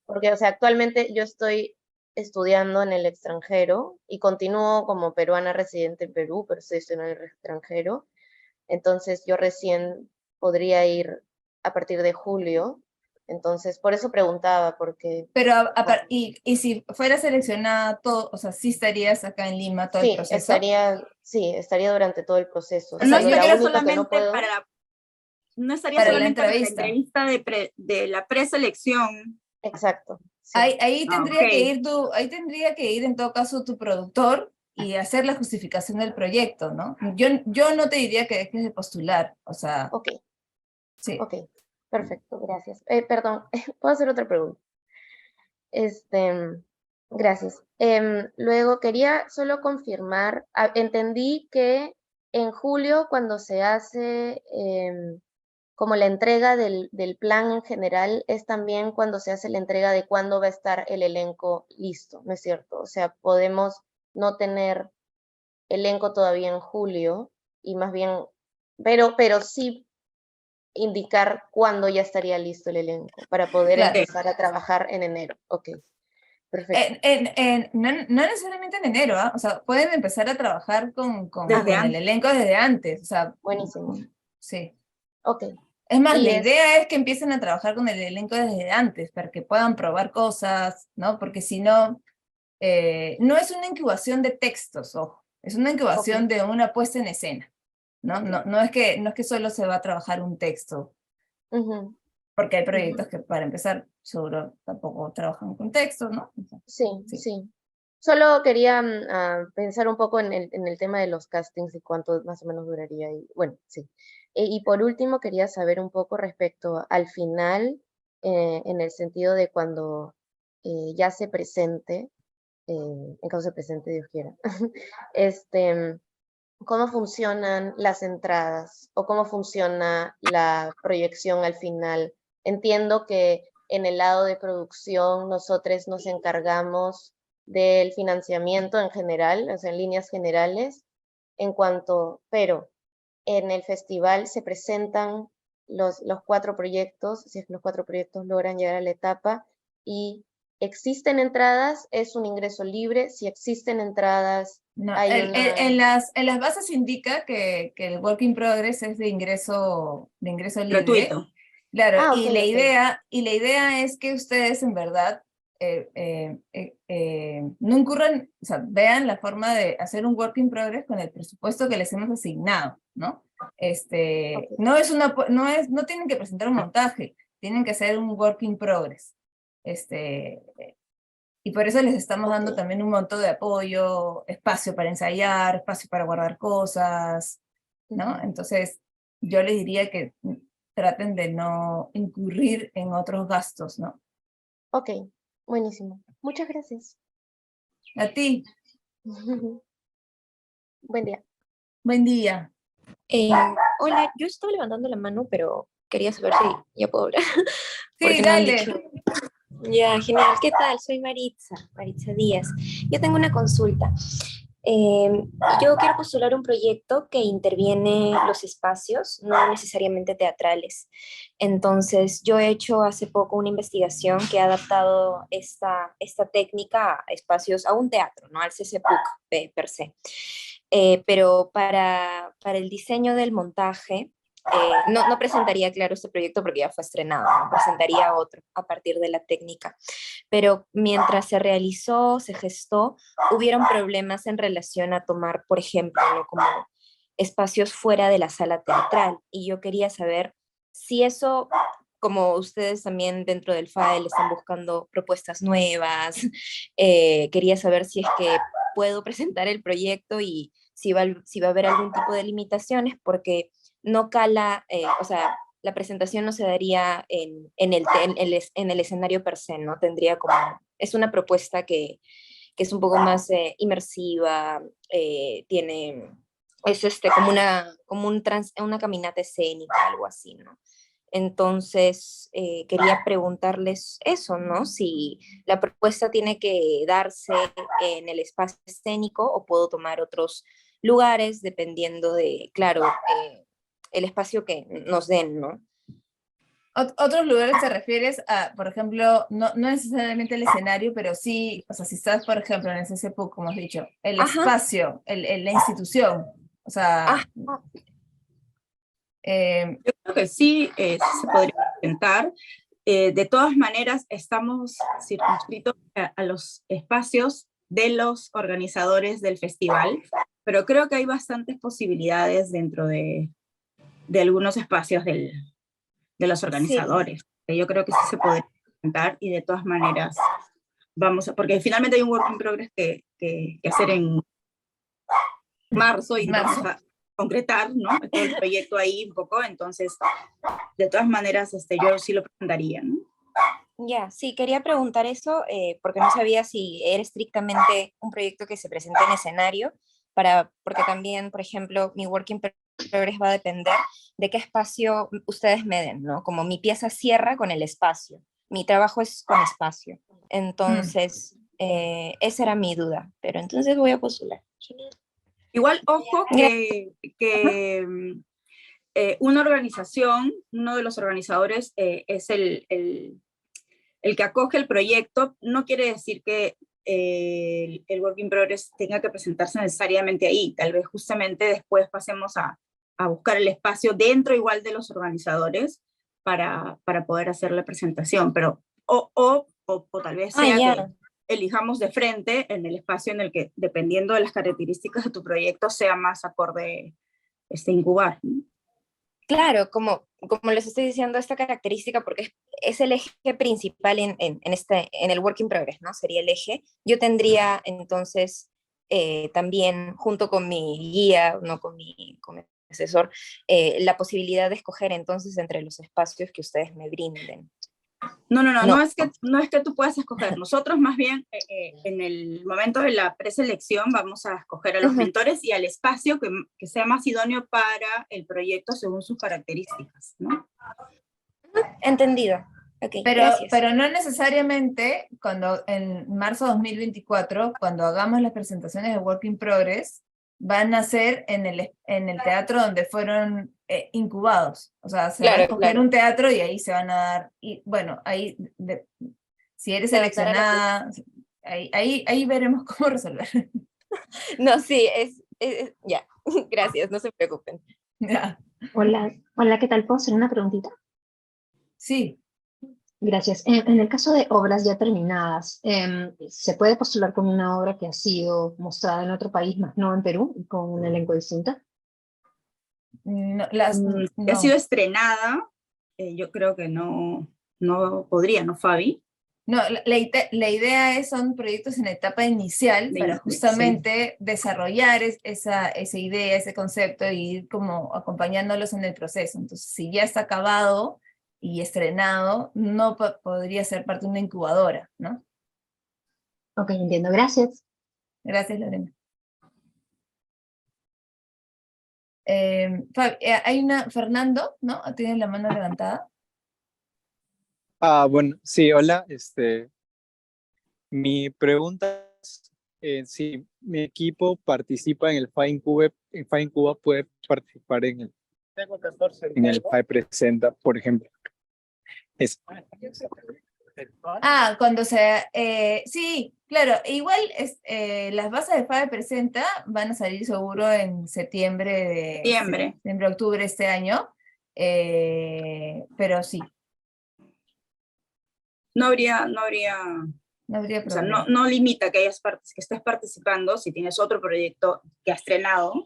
Porque, o sea, actualmente yo estoy estudiando en el extranjero y continúo como peruana residente en Perú, pero estoy estudiando en el extranjero. Entonces yo recién podría ir a partir de julio. Entonces, por eso preguntaba, porque... Pero, y si fuera seleccionada todo, o sea, sí estarías acá en Lima todo el proceso. Estaría durante todo el proceso. O sea, yo estaría solamente no estaría para solamente la entrevista, para la entrevista de la preselección. Exacto. Sí. Ahí tendría que ir en todo caso tu productor y hacer la justificación del proyecto, ¿no? Yo no te diría que dejes de postular, o sea... Ok. Sí. Ok, perfecto, gracias. Perdón, ¿puedo hacer otra pregunta? Gracias. Luego quería solo confirmar, entendí que en julio cuando se hace como la entrega del plan en general, es también cuando se hace la entrega de cuándo va a estar el elenco listo, ¿no es cierto? O sea, podemos no tener elenco todavía en julio y más bien, pero sí indicar cuándo ya estaría listo el elenco para poder empezar a trabajar en enero. Ok, perfecto. No necesariamente en enero, o sea, pueden empezar a trabajar con el elenco desde antes, o sea. Buenísimo. Sí. Ok. Es más, la idea es que empiecen a trabajar con el elenco desde antes, para que puedan probar cosas, ¿no? Porque si no, no es una incubación de textos, ojo, es una incubación de una puesta en escena, ¿no? No es que solo se va a trabajar un texto, porque hay proyectos que para empezar seguro tampoco trabajan con textos, ¿no? Sí. Solo quería pensar un poco en el tema de los castings y cuánto más o menos duraría. Y, bueno, sí. Y por último quería saber un poco respecto al final, en el sentido de cuando ya se presente, en caso se presente, Dios quiera. ¿Cómo funcionan las entradas o cómo funciona la proyección al final? Entiendo que en el lado de producción nosotros nos encargamos del financiamiento en general, o sea, en líneas generales, pero en el festival se presentan los 4 proyectos, si es que los 4 proyectos logran llegar a la etapa, y ¿existen entradas? ¿Es un ingreso libre? Si existen entradas, No, hay en las bases indica que el work in progress es de ingreso libre. Gratuito. Claro, Ah, y ok, la ok. idea es que ustedes en verdad no incurran, o sea, vean la forma de hacer un work in progress con el presupuesto que les hemos asignado, ¿no? Ok. No tienen que presentar un montaje, tienen que hacer un work in progress. Y por eso les estamos dando Ok. también un montón de apoyo, espacio para ensayar, espacio para guardar cosas, ¿no? Ujú. Entonces, yo les diría que traten de no incurrir en otros gastos, ¿no? Ok, buenísimo. Muchas gracias. A ti, Buen día. buen día. Eh, Hola, yo estaba levantando la mano, pero quería saber si ya puedo hablar, Sí, porque no han dale. dicho. Ya, genial. ¿Qué tal? Soy Maritza Díaz. Yo tengo una consulta. Eh, yo quiero postular un proyecto que interviene los espacios, no necesariamente teatrales. Entonces, yo he hecho hace poco una investigación que ha adaptado esta técnica a espacios, a un teatro, ¿no? Al CCPUC per se. Pero para el diseño del montaje, no presentaría, claro, este proyecto porque ya fue estrenado, ¿no? Presentaría otro a partir de la técnica. Pero mientras se realizó, se gestó, hubieron problemas en relación a tomar, por ejemplo, ¿no? Como espacios fuera de la sala teatral. Y yo quería saber si eso, como ustedes también dentro del FAEL están buscando propuestas nuevas, quería saber si es que puedo presentar el proyecto y si va a haber algún tipo de limitaciones, porque no cala, o sea, la presentación no se daría en el escenario per se, ¿no? Tendría como, es una propuesta que es un poco más inmersiva, es como una caminata escénica, algo así, ¿no? Entonces, quería preguntarles eso, ¿no? Si la propuesta tiene que darse en el espacio escénico o puedo tomar otros lugares dependiendo de, claro, el espacio que nos den, ¿no? Otros lugares te refieres a, por ejemplo, no necesariamente el escenario, pero sí, o sea, si estás, por ejemplo, en el CCPUC, como has dicho, el Ajá. espacio, la institución, o sea... Ajá. Yo creo que sí, sí se podría presentar. De todas maneras, estamos circunscritos a los espacios de los organizadores del festival, pero creo que hay bastantes posibilidades dentro de algunos espacios de los Sí. organizadores. Yo creo que sí se podría presentar y de todas maneras porque finalmente hay un work in progress que hacer en marzo y vamos a concretar, ¿no? Todo el proyecto ahí un poco, entonces, de todas maneras, yo sí lo presentaría, ¿no? Ya, sí, quería preguntar eso porque no sabía si era estrictamente un proyecto que se presenta en escenario, porque también, por ejemplo, mi work in progress va a depender de qué espacio ustedes me den, ¿no? Como mi pieza cierra con el espacio, mi trabajo es con espacio. Entonces, esa era mi duda, pero entonces voy a postular. Igual, ojo que una organización, uno de los organizadores es el que acoge el proyecto, no quiere decir que el Work in Progress tenga que presentarse necesariamente ahí, tal vez justamente después pasemos a buscar el espacio dentro igual de los organizadores para poder hacer la presentación, pero o tal vez sea que elijamos de frente en el espacio en el que, dependiendo de las características de tu proyecto, sea más acorde incubar, ¿no? Claro, como les estoy diciendo, esta característica, porque es el eje principal en el work in progress, ¿no? Sería el eje. Yo tendría entonces también, junto con mi guía, no con mi asesor, la posibilidad de escoger entonces entre los espacios que ustedes me brinden. No es que tú puedas escoger. Nosotros más bien en el momento de la preselección vamos a escoger a los mentores y al espacio que sea más idóneo para el proyecto según sus características, ¿no? Entendido. Ok, gracias. Pero no necesariamente cuando en marzo de 2024, cuando hagamos las presentaciones de Work in Progress, van a ser en el teatro donde fueron incubados. O sea, se va a escoger un teatro y ahí se van a dar, y bueno, ahí, si eres seleccionada, ahí veremos cómo resolver. No, sí, ya, gracias, no se preocupen. Ya. Hola, ¿qué tal? ¿Puedo hacer una preguntita? Sí. Gracias. En el caso de obras ya terminadas, ¿se puede postular con una obra que ha sido mostrada en otro país, más no en Perú, con un elenco distinto? Que ha sido estrenada, yo creo que no podría, ¿no, Fabi? No, la idea son proyectos en etapa inicial para justamente desarrollar esa idea, ese concepto y ir como acompañándolos en el proceso. Entonces, si ya está acabado y estrenado, no podría ser parte de una incubadora, ¿no? Ok, entiendo. Gracias. Gracias, Lorena. Hay Fernando, ¿no? Tiene la mano levantada. Bueno, sí, hola. Mi pregunta es si mi equipo participa en el FA Incuba, puede participar en el FA Presenta, por ejemplo. Cuando sí, claro, igual las bases de FAE Presenta van a salir seguro en septiembre, octubre este año, pero sí. No habría problema. O sea, no limita que estés participando, si tienes otro proyecto que has estrenado,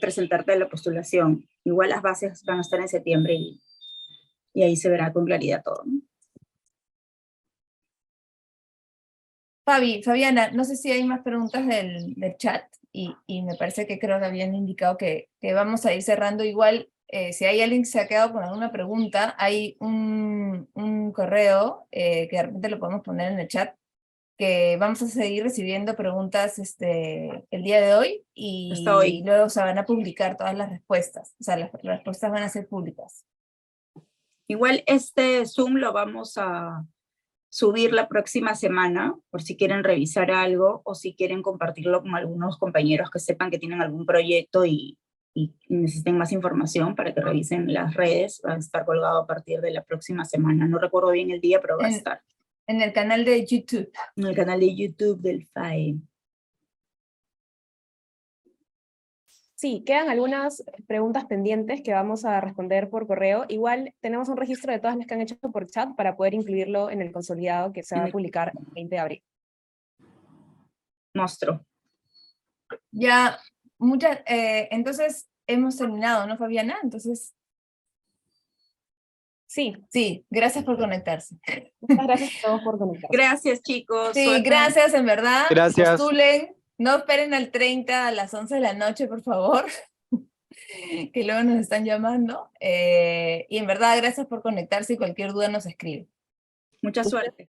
presentarte a la postulación. Igual las bases van a estar en septiembre y ahí se verá con claridad todo, ¿no? Fabiana, no sé si hay más preguntas del chat y me parece que creo que habían indicado que vamos a ir cerrando. Igual, si hay alguien que se ha quedado con alguna pregunta, hay un correo que de repente lo podemos poner en el chat, que vamos a seguir recibiendo preguntas el día de hoy y luego se van a publicar todas las respuestas. O sea, las respuestas van a ser públicas. Igual este Zoom lo vamos a subir la próxima semana, por si quieren revisar algo o si quieren compartirlo con algunos compañeros que sepan que tienen algún proyecto y necesiten más información para que revisen las redes. Va a estar colgado a partir de la próxima semana. No recuerdo bien el día, pero va a estar. En el canal de YouTube. En el canal de YouTube del FAE. Sí, quedan algunas preguntas pendientes que vamos a responder por correo. Igual tenemos un registro de todas las que han hecho por chat para poder incluirlo en el consolidado que se va a publicar el 20 de abril. Monstruo. Ya, entonces hemos terminado, ¿no, Fabiana? Entonces... Sí, gracias por conectarse. Muchas gracias a todos por conectarse. Gracias, chicos. Sí, suerte. gracias, en verdad. Gracias. Postulen, no esperen al 30 a las 11 de la noche, por favor, que luego nos están llamando. Y en verdad, gracias por conectarse y cualquier duda nos escribe. Mucha suerte.